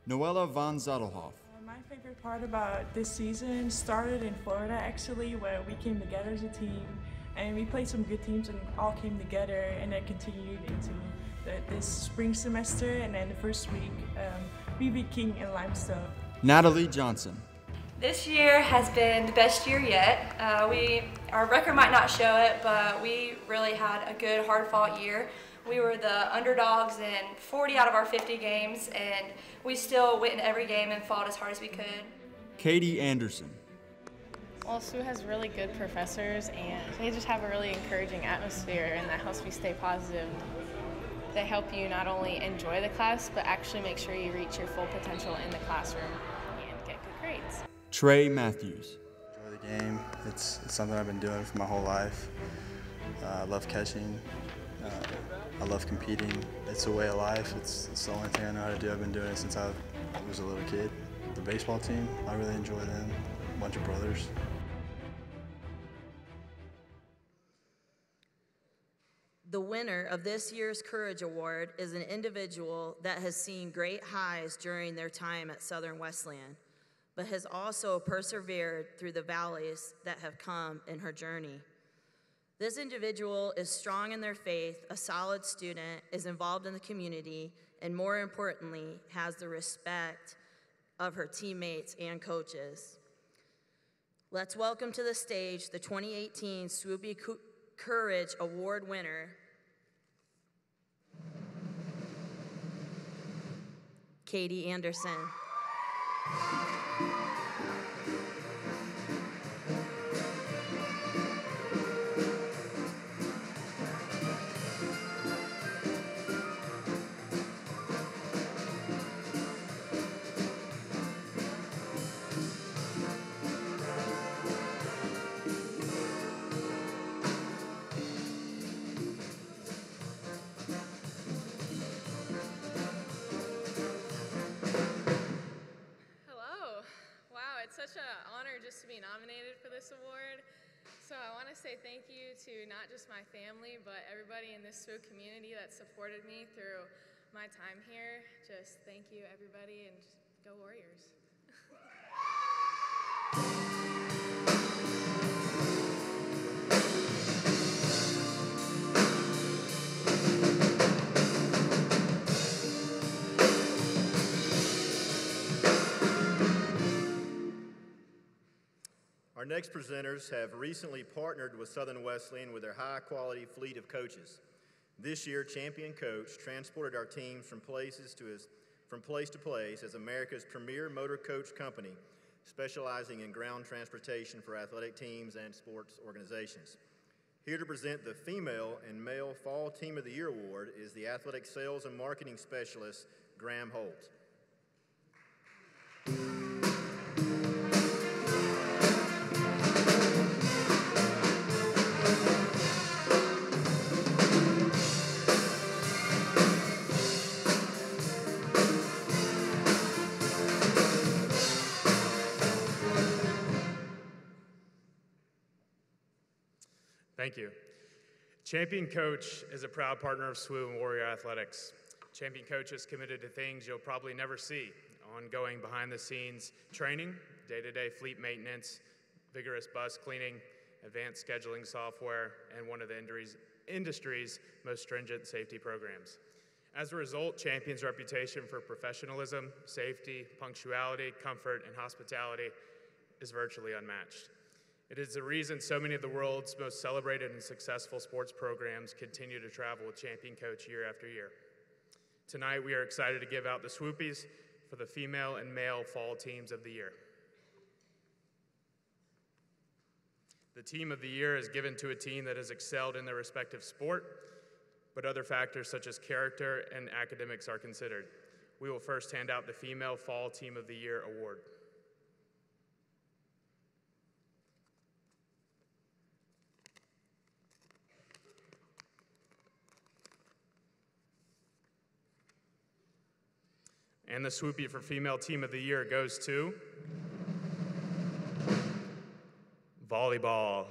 Noella von Zadelhoff, My favorite part about this season started in Florida, actually, where we came together as a team and we played some good teams and all came together, and that continued into this spring semester, and then the first week we beat King and Limestone. Natalie Johnson, This year has been the best year yet. Our record might not show it, but we really had a good, hard-fought year. We were the underdogs in 40 out of our 50 games, and we still went in every game and fought as hard as we could. Katie Anderson, Well, SWU has really good professors, and they just have a really encouraging atmosphere, and that helps me stay positive. They help you not only enjoy the class, but actually make sure you reach your full potential in the classroom and get good grades. Trey Matthews, Enjoy the game. It's something I've been doing for my whole life. I love catching. I love competing. It's a way of life. It's the only thing I know how to do. I've been doing it since I was a little kid. The baseball team, I really enjoy them. A bunch of brothers. The winner of this year's Courage Award is an individual that has seen great highs during their time at Southern Wesleyan, but has also persevered through the valleys that have come in her journey. This individual is strong in their faith, a solid student, is involved in the community, and more importantly, has the respect of her teammates and coaches. Let's welcome to the stage the 2018 SWUPY Courage Award winner, Katie Anderson. say thank you to not just my family, but everybody in this SWU community that supported me through my time here. Just thank you, everybody, and just go Warriors. Our next presenters have recently partnered with Southern Wesleyan with their high-quality fleet of coaches. This year, Champion Coach transported our teams from place to place as America's premier motor coach company, specializing in ground transportation for athletic teams and sports organizations. Here to present the Female and Male Fall Team of the Year Award is the Athletic Sales and Marketing Specialist, Graham Holt. Thank you. Champion Coach is a proud partner of SWU and Warrior Athletics. Champion Coach is committed to things you'll probably never see: ongoing behind-the-scenes training, day-to-day fleet maintenance, vigorous bus cleaning, advanced scheduling software, and one of the industry's most stringent safety programs. As a result, Champion's reputation for professionalism, safety, punctuality, comfort, and hospitality is virtually unmatched. It is the reason so many of the world's most celebrated and successful sports programs continue to travel with Champion Coach year after year. Tonight, we are excited to give out the SWUPYs for the female and male fall teams of the year. The team of the year is given to a team that has excelled in their respective sport, but other factors such as character and academics are considered. We will first hand out the Female Fall Team of the Year award. And the SWUPY for Female Team of the Year goes to volleyball.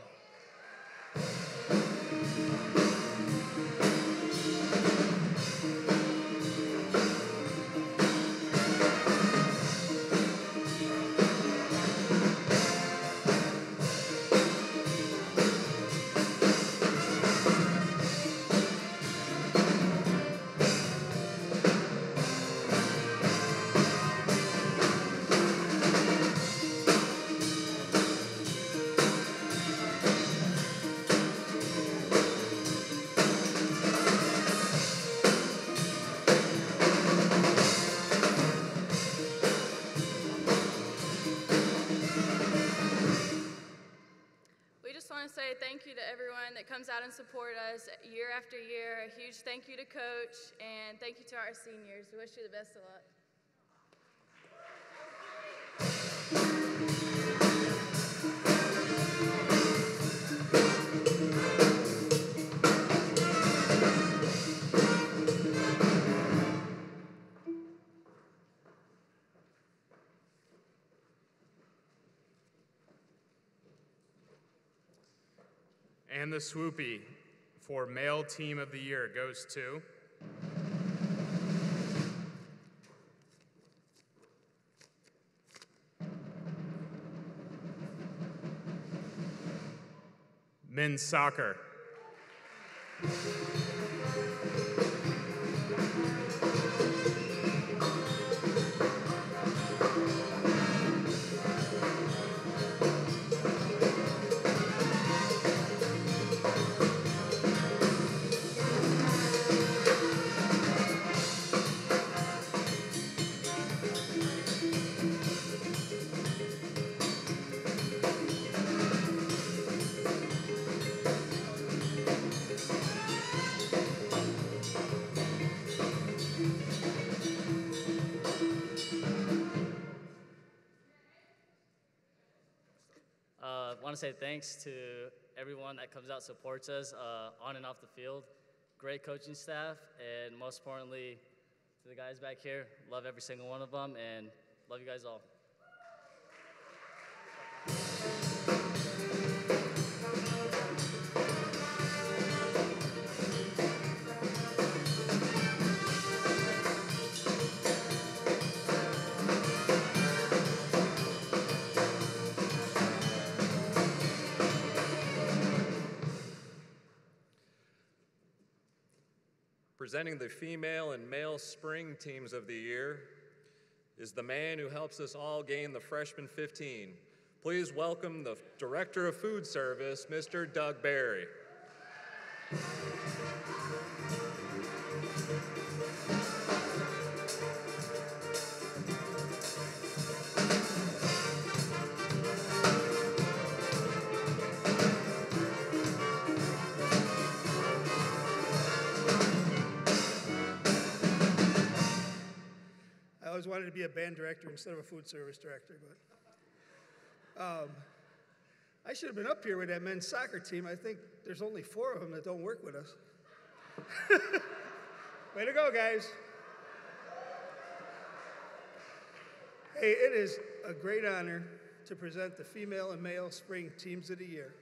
Thank you to everyone that comes out and support us year after year. A huge thank you to Coach, and thank you to our seniors. We wish you the best of luck. And the SWUPY for Male Team of the Year goes to men's soccer. I want to say thanks to everyone that comes out, supports us on and off the field. Great coaching staff, and most importantly, to the guys back here, love every single one of them, and love you guys all. Presenting the female and male spring teams of the year is the man who helps us all gain the freshman 15. Please welcome the Director of Food Service, Mr. Doug Berry. I always wanted to be a band director instead of a food service director, but I should have been up here with that men's soccer team. I think there's only 4 of them that don't work with us. Way to go, guys. Hey, it is a great honor to present the female and male spring teams of the year.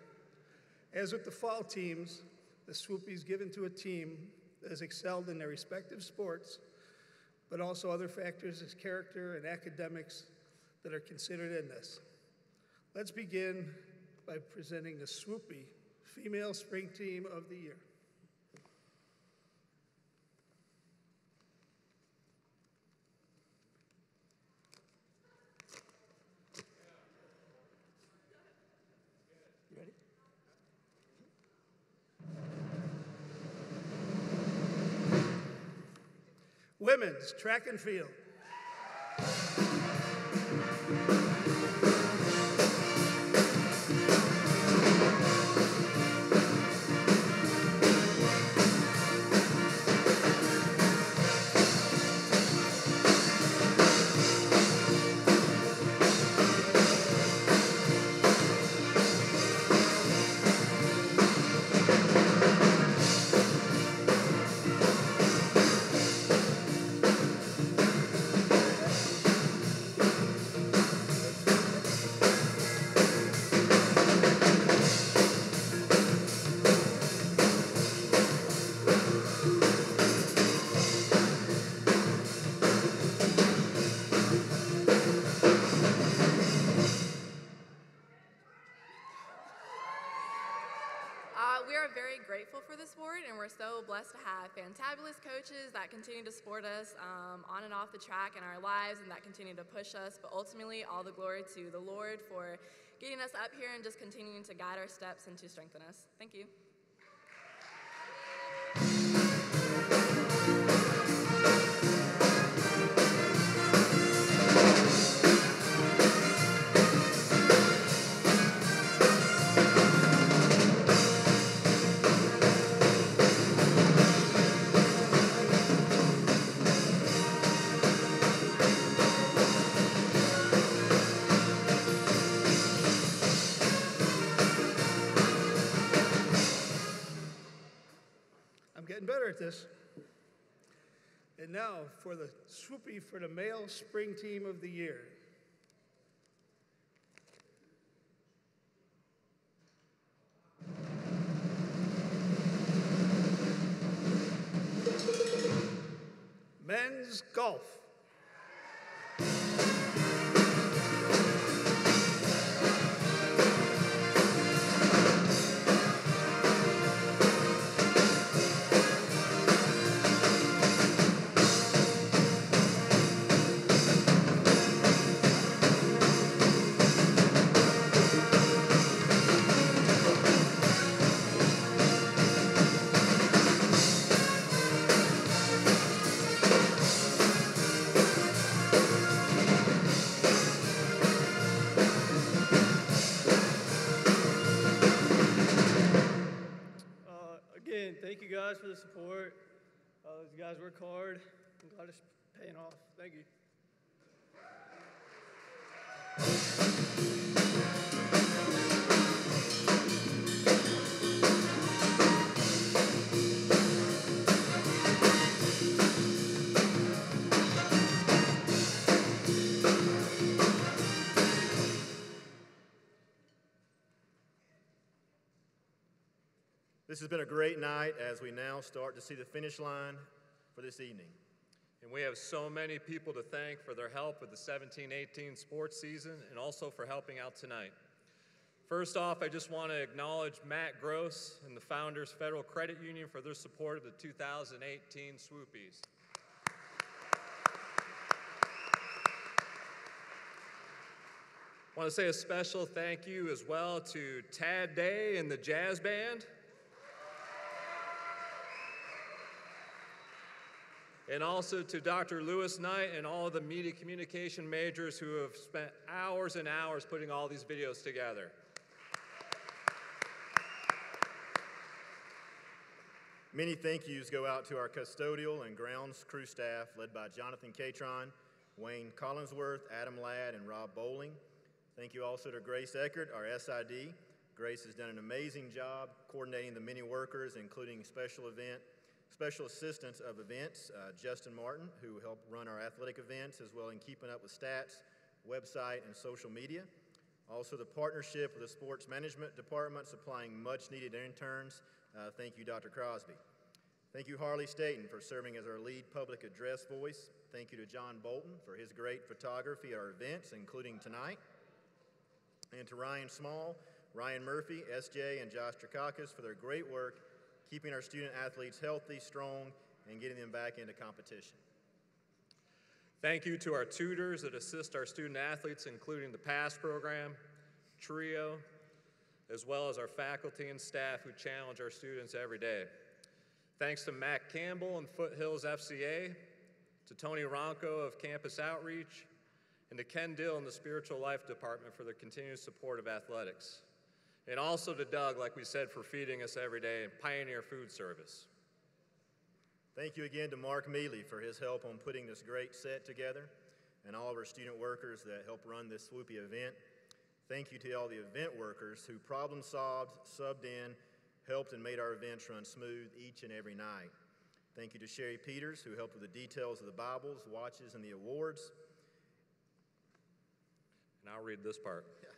As with the fall teams, the SWUPYs given to a team that has excelled in their respective sports, but also other factors as character and academics that are considered in this. Let's begin by presenting the SWUPY Female Spring Team of the Year. You ready? Women's track and field. We are very grateful for this award, and we're so blessed to have fantabulous coaches that continue to support us on and off the track in our lives and that continue to push us, but ultimately all the glory to the Lord for getting us up here and just continuing to guide our steps and to strengthen us. Thank you. Getting better at this. And now for the SWUPY for the male spring team of the year. Men's golf. Again, thank you guys for the support. You guys work hard. I'm glad it's paying off. Thank you. This has been a great night as we now start to see the finish line for this evening. And we have so many people to thank for their help with the 17-18 sports season and also for helping out tonight. First off, I just want to acknowledge Matt Gross and the Founders Federal Credit Union for their support of the 2018 SWUPYs. I want to say a special thank you as well to Tad Day and the Jazz Band. And also to Dr. Lewis Knight and all of the media communication majors who have spent hours and hours putting all these videos together. Many thank yous go out to our custodial and grounds crew staff led by Jonathan Catron, Wayne Collinsworth, Adam Ladd, and Rob Bowling. Thank you also to Grace Eckert, our SID. Grace has done an amazing job coordinating the many workers, including special assistants of events, Justin Martin, who helped run our athletic events, as well in keeping up with stats, website, and social media. Also the partnership with the sports management department supplying much needed interns. Thank you, Dr. Crosby. Thank you, Harley Staten, for serving as our lead public address voice. Thank you to John Bolton for his great photography at our events, including tonight. And to Ryan Small, Ryan Murphy, SJ, and Josh Trakakis for their great work keeping our student athletes healthy, strong, and getting them back into competition. Thank you to our tutors that assist our student athletes, including the PASS program, TRIO, as well as our faculty and staff who challenge our students every day. Thanks to Matt Campbell and Foothills FCA, to Tony Ronco of Campus Outreach, and to Ken Dill in the Spiritual Life Department for their continued support of athletics. And also to Doug, like we said, for feeding us every day and Pioneer Food Service. Thank you again to Mark Mealy for his help on putting this great set together, and all of our student workers that help run this SWUPY event. Thank you to all the event workers who problem solved, subbed in, helped, and made our events run smooth each and every night. Thank you to Sherry Peters, who helped with the details of the Bibles, watches, and the awards. And I'll read this part. Yeah.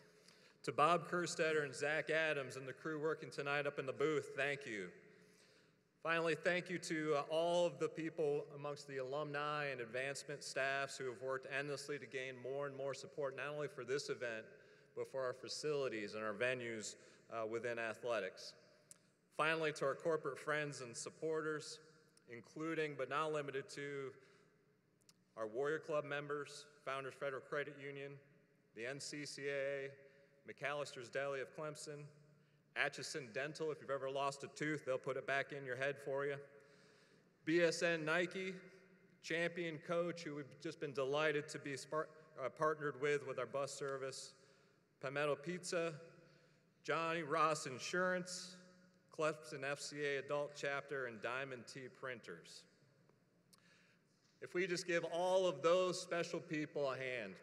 To Bob Kerstetter and Zach Adams and the crew working tonight up in the booth, thank you. Finally, thank you to all of the people amongst the alumni and advancement staffs who have worked endlessly to gain more and more support, not only for this event, but for our facilities and our venues within athletics. Finally, to our corporate friends and supporters, including but not limited to our Warrior Club members, Founders Federal Credit Union, the NCCAA, McAllister's Deli of Clemson, Atchison Dental. If you've ever lost a tooth, they'll put it back in your head for you. BSN Nike, Champion Coach, who we've just been delighted to be partnered with our bus service, Palmetto Pizza, Johnny Ross Insurance, Clemson FCA Adult Chapter, and Diamond T Printers. If we just give all of those special people a hand.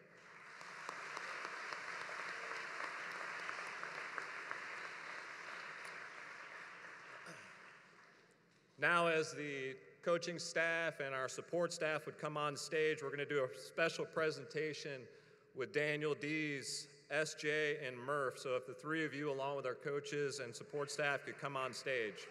Now, as the coaching staff and our support staff would come on stage, we're going to do a special presentation with Daniel Dees, SJ, and Murph. So if the three of you, along with our coaches and support staff, could come on stage.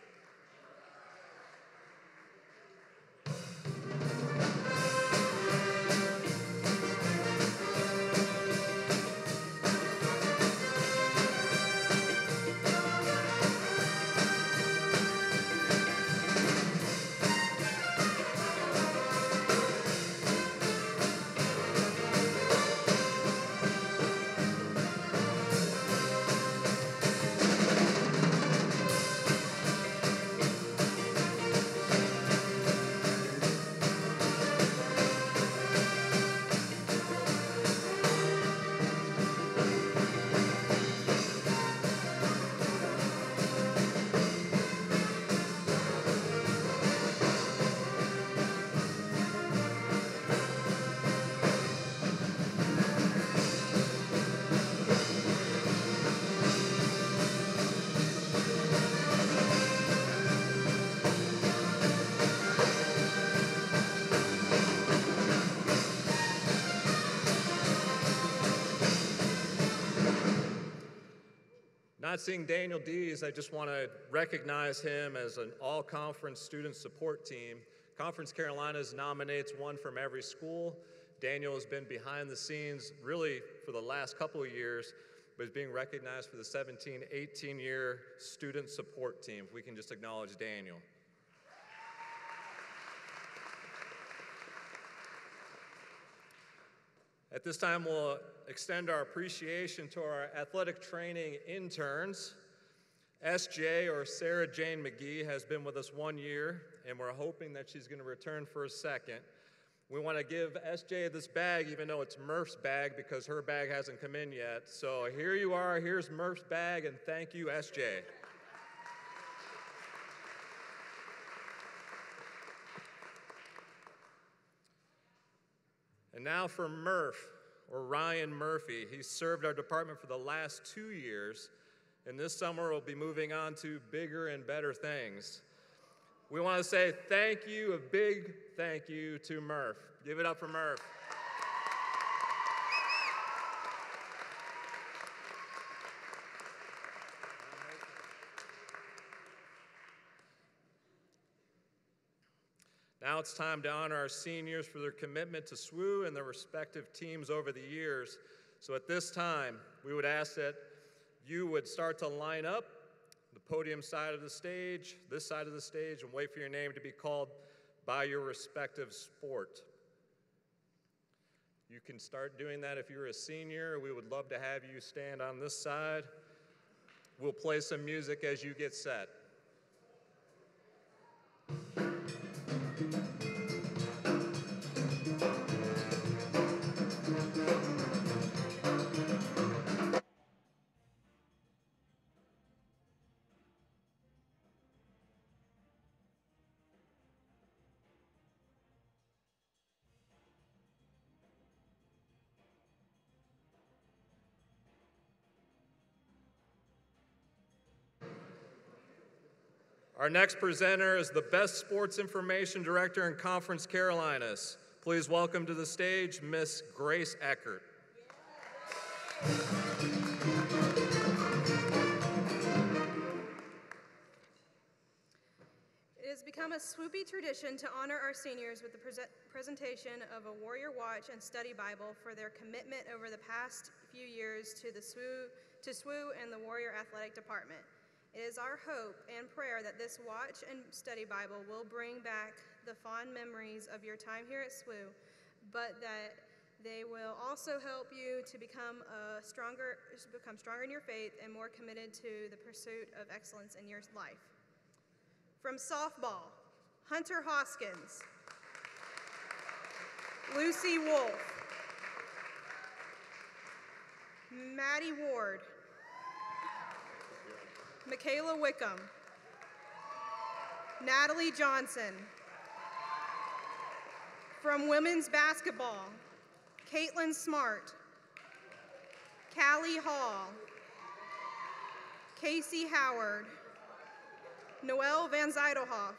Not seeing Daniel Dees, I just want to recognize him as an all-conference student support team. Conference Carolinas nominates one from every school. Daniel has been behind the scenes really for the last couple of years, but is being recognized for the 17-18 year student support team. If we can just acknowledge Daniel. At this time, we'll extend our appreciation to our athletic training interns. SJ, or Sarah Jane McGee, has been with us 1 year, and we're hoping that she's going to return for a second. We want to give SJ this bag, even though it's Murph's bag, because her bag hasn't come in yet. So here you are, here's Murph's bag, and thank you, SJ. And now for Murph, or Ryan Murphy. He's served our department for the last 2 years, and this summer we'll be moving on to bigger and better things. We want to say thank you, a big thank you to Murph. Give it up for Murph. Now it's time to honor our seniors for their commitment to SWU and their respective teams over the years. So at this time, we would ask that you would start to line up the podium side of the stage, this side of the stage, and wait for your name to be called by your respective sport. You can start doing that if you're a senior. We would love to have you stand on this side. We'll play some music as you get set. Our next presenter is the Best Sports Information Director in Conference Carolinas. Please welcome to the stage, Miss Grace Eckert. It has become a SWUPY tradition to honor our seniors with the presentation of a Warrior Watch and Study Bible for their commitment over the past few years to SWU and the Warrior Athletic Department. It is our hope and prayer that this watch and study Bible will bring back the fond memories of your time here at SWU, but that they will also help you to become stronger in your faith and more committed to the pursuit of excellence in your life. From softball, Hunter Hoskins, Lucy Wolf, Maddie Ward, Michaela Wickham, Natalie Johnson. From women's basketball, Caitlin Smart, Callie Hall, Casey Howard, Noelle Van Zijdelhoff,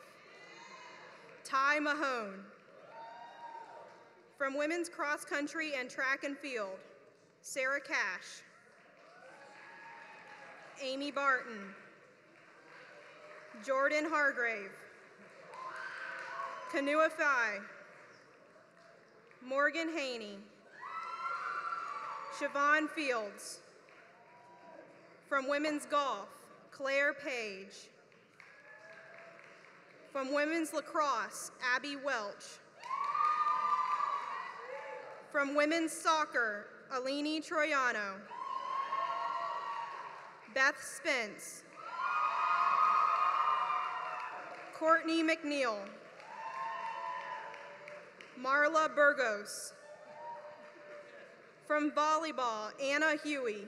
Ty Mahone. From women's cross country and track and field, Sarah Cash, Amy Barton, Jordan Hargrave, Kanua Fai, Morgan Haney, Siobhan Fields. From women's golf, Claire Page. From women's lacrosse, Abby Welch. From women's soccer, Alini Troiano, Beth Spence, Courtney McNeil, Marla Burgos. From volleyball, Anna Huey,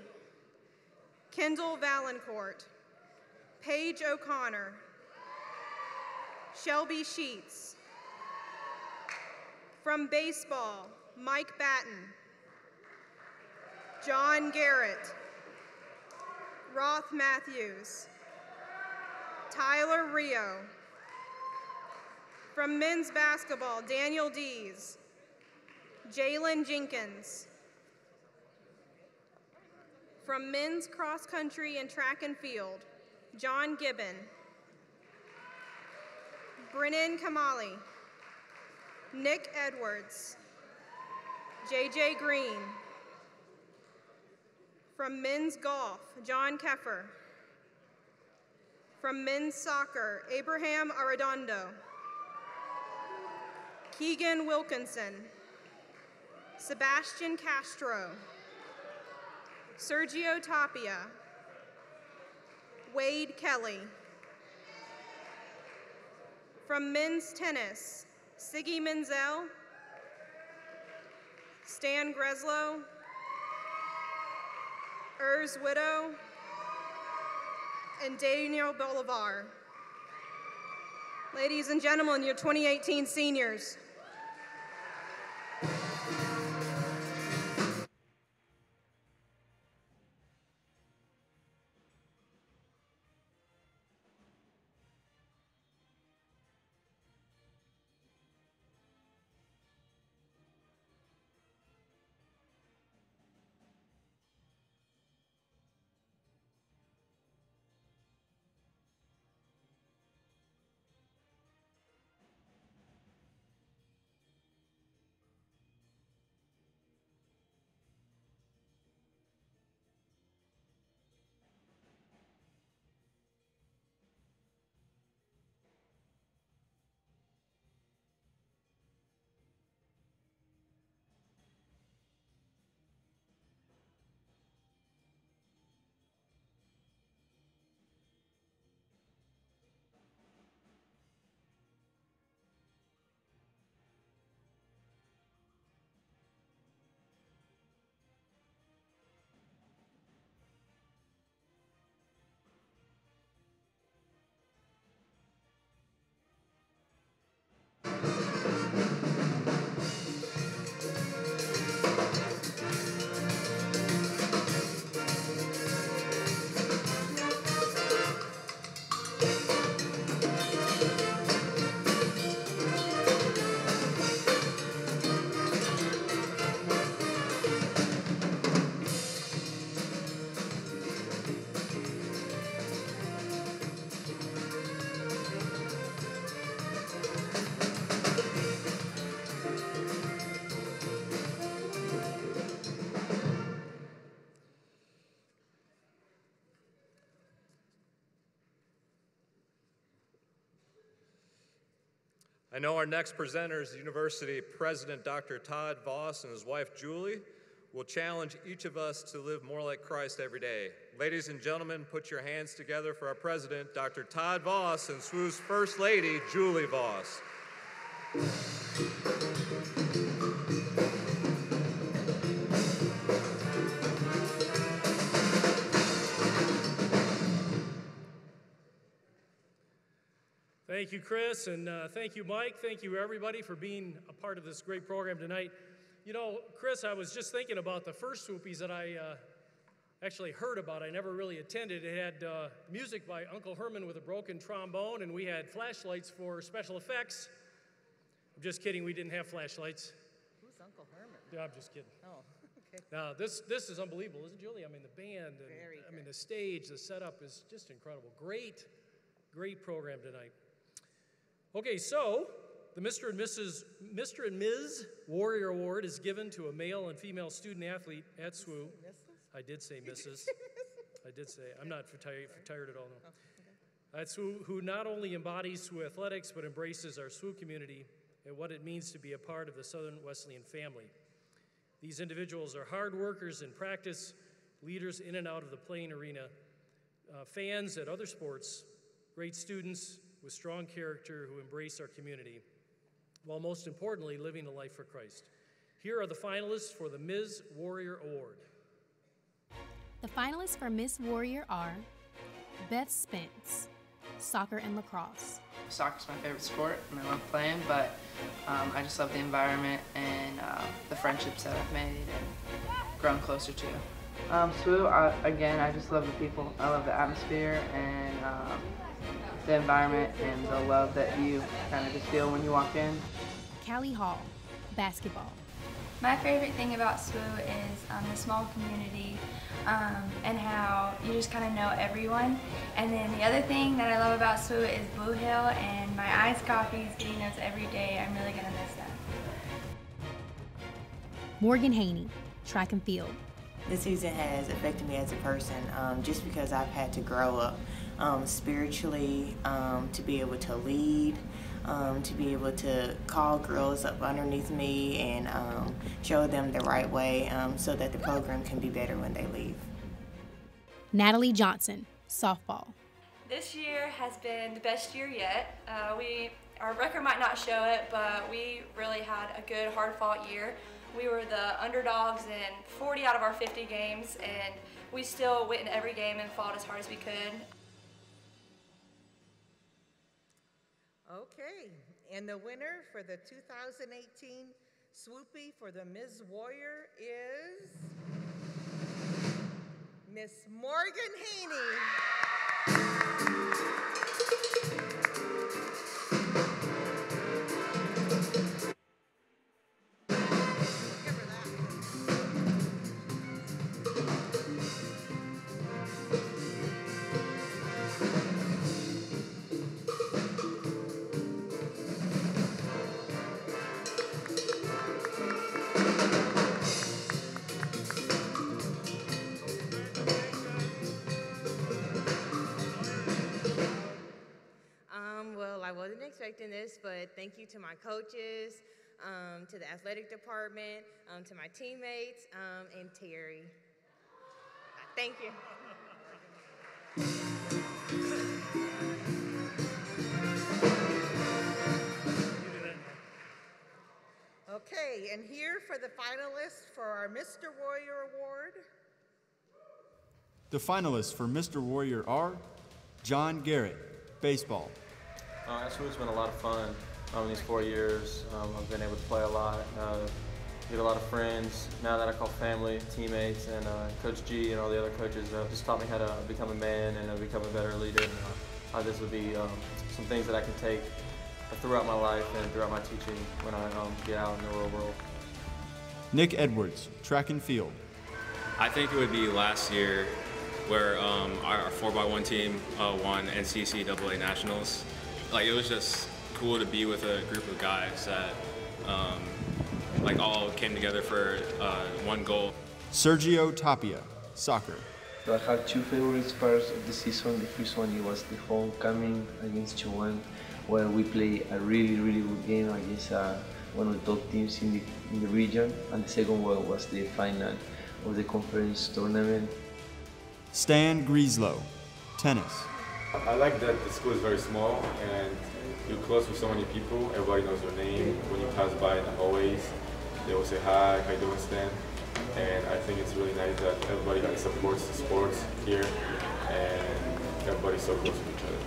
Kendall Valancourt, Paige O'Connor, Shelby Sheets. From baseball, Mike Batten, John Garrett, Roth Matthews, Tyler Rio. From men's basketball, Daniel Dees, Jalen Jenkins. From men's cross country and track and field, John Gibbon, Brennan Kamali, Nick Edwards, JJ Green. From men's golf, John Keffer. From men's soccer, Abraham Arredondo. Keegan Wilkinson. Sebastian Castro. Sergio Tapia. Wade Kelly. From men's tennis, Siggy Menzel, Stan Greslow, Urs Widow, and Daniel Bolivar. Ladies and gentlemen, your 2018 seniors. I know our next presenters, University President Dr. Todd Voss and his wife Julie, will challenge each of us to live more like Christ every day. Ladies and gentlemen, put your hands together for our president, Dr. Todd Voss, and SWU's First Lady, Julie Voss. Thank you, Chris, and thank you, Mike. Thank you, everybody, for being a part of this great program tonight. You know, Chris, I was just thinking about the first SWUPYs that I actually heard about. I never really attended. It had music by Uncle Herman with a broken trombone, and we had flashlights for special effects. I'm just kidding. We didn't have flashlights. Who's Uncle Herman? Yeah, I'm just kidding. Oh, okay. Now, this is unbelievable, isn't it, Julie? I mean, the band, and, I mean, the stage, the setup is just incredible. Great program tonight. Okay, so the Mr. and Ms. Warrior Award is given to a male and female student athlete at SWU. I did say Mrs. I did say. I'm not tired at all. No. At SWU, who not only embodies SWU athletics but embraces our SWU community and what it means to be a part of the Southern Wesleyan family. These individuals are hard workers in practice, leaders in and out of the playing arena, fans at other sports, great students with strong character who embrace our community, while most importantly, living a life for Christ. Here are the finalists for the Ms. Warrior Award. The finalists for Miss Warrior are Beth Spence, soccer and lacrosse. Soccer's my favorite sport, and I love playing, but I just love the environment and the friendships that I've made and grown closer to. SWU, again, I just love the people. I love the atmosphere and the environment and the love that you kind of just feel when you walk in. Callie Hall, basketball. My favorite thing about SWU is the small community and how you just kind of know everyone. And then the other thing that I love about SWU is Blue Hill and my iced coffees, getting those every day. I'm really going to miss them. Morgan Haney, track and field. This season has affected me as a person just because I've had to grow up spiritually, to be able to lead, to be able to call girls up underneath me and show them the right way so that the program can be better when they leave. Natalie Johnson, softball. This year has been the best year yet. Our record might not show it, but we really had a good, hard-fought year. We were the underdogs in 40 out of our 50 games, and we still went in every game and fought as hard as we could. Okay, and the winner for the 2018 SWUPY for the Ms. Warrior is Miss Morgan Haney. Well, I wasn't expecting this, but thank you to my coaches, to the athletic department, to my teammates, and Terry. Thank you. Okay, and here for the finalists for our Mr. Warrior Award. The finalists for Mr. Warrior are John Garrett, baseball. Actually, it's been a lot of fun in these 4 years. I've been able to play a lot, get a lot of friends now that I call family, teammates, and Coach G and all the other coaches just taught me how to become a man and become a better leader. And, this would be some things that I can take throughout my life and throughout my teaching when I get out in the real world. Nick Edwards, track and field. I think it would be last year where our 4x1 team won NCAA Nationals. Like, it was just cool to be with a group of guys that like all came together for one goal. Sergio Tapia, soccer. So I have two favorite parts of the season. The first one it was the homecoming against Chihuahua, where we play a really good game against one of the top teams in the region. And the second one was the final of the conference tournament. Stan Grieslow, tennis. I like that the school is very small and you're close with so many people. Everybody knows your name. When you pass by in the hallways, they will say hi, how you doing, Stan? And I think it's really nice that everybody like supports the sports here and everybody's so close with each other.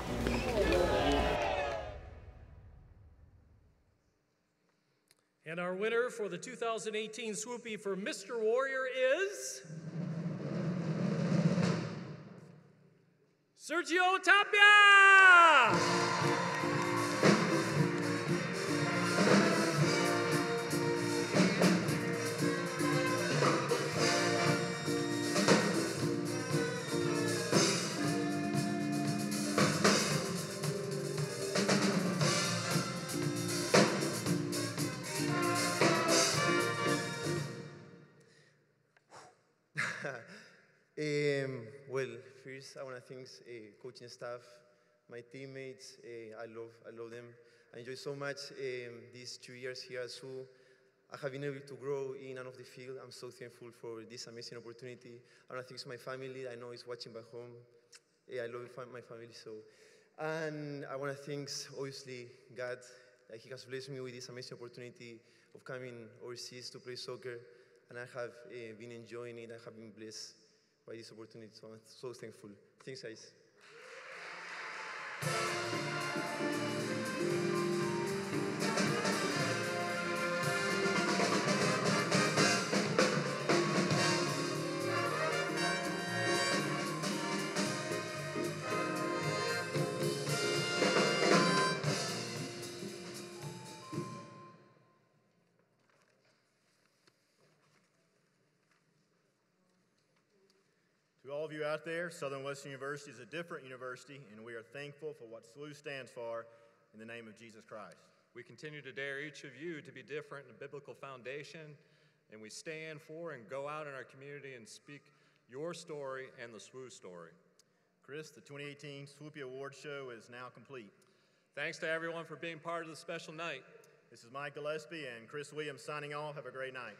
And our winner for the 2018 SWUPY for Mr. Warrior is Sergio Tapia! Well, first I want to thank coaching staff, my teammates. I love them. I enjoy so much these 2 years here at SWU. I have been able to grow in and off the field. I'm so thankful for this amazing opportunity. I want to thank my family. I know it's watching back home. I love my family so. And I want to thank obviously God that He has blessed me with this amazing opportunity of coming overseas to play soccer. And I have been enjoying it. I have been blessed by this opportunity, so I'm so thankful. Thanks, guys. To all of you out there, Southern Western University is a different university, and we are thankful for what SWU stands for in the name of Jesus Christ. We continue to dare each of you to be different in a biblical foundation and we stand for and go out in our community and speak your story and the SWU story. Chris, the 2018 SWUPY Award Show is now complete. Thanks to everyone for being part of the special night. This is Mike Gillespie and Chris Williams signing off. Have a great night.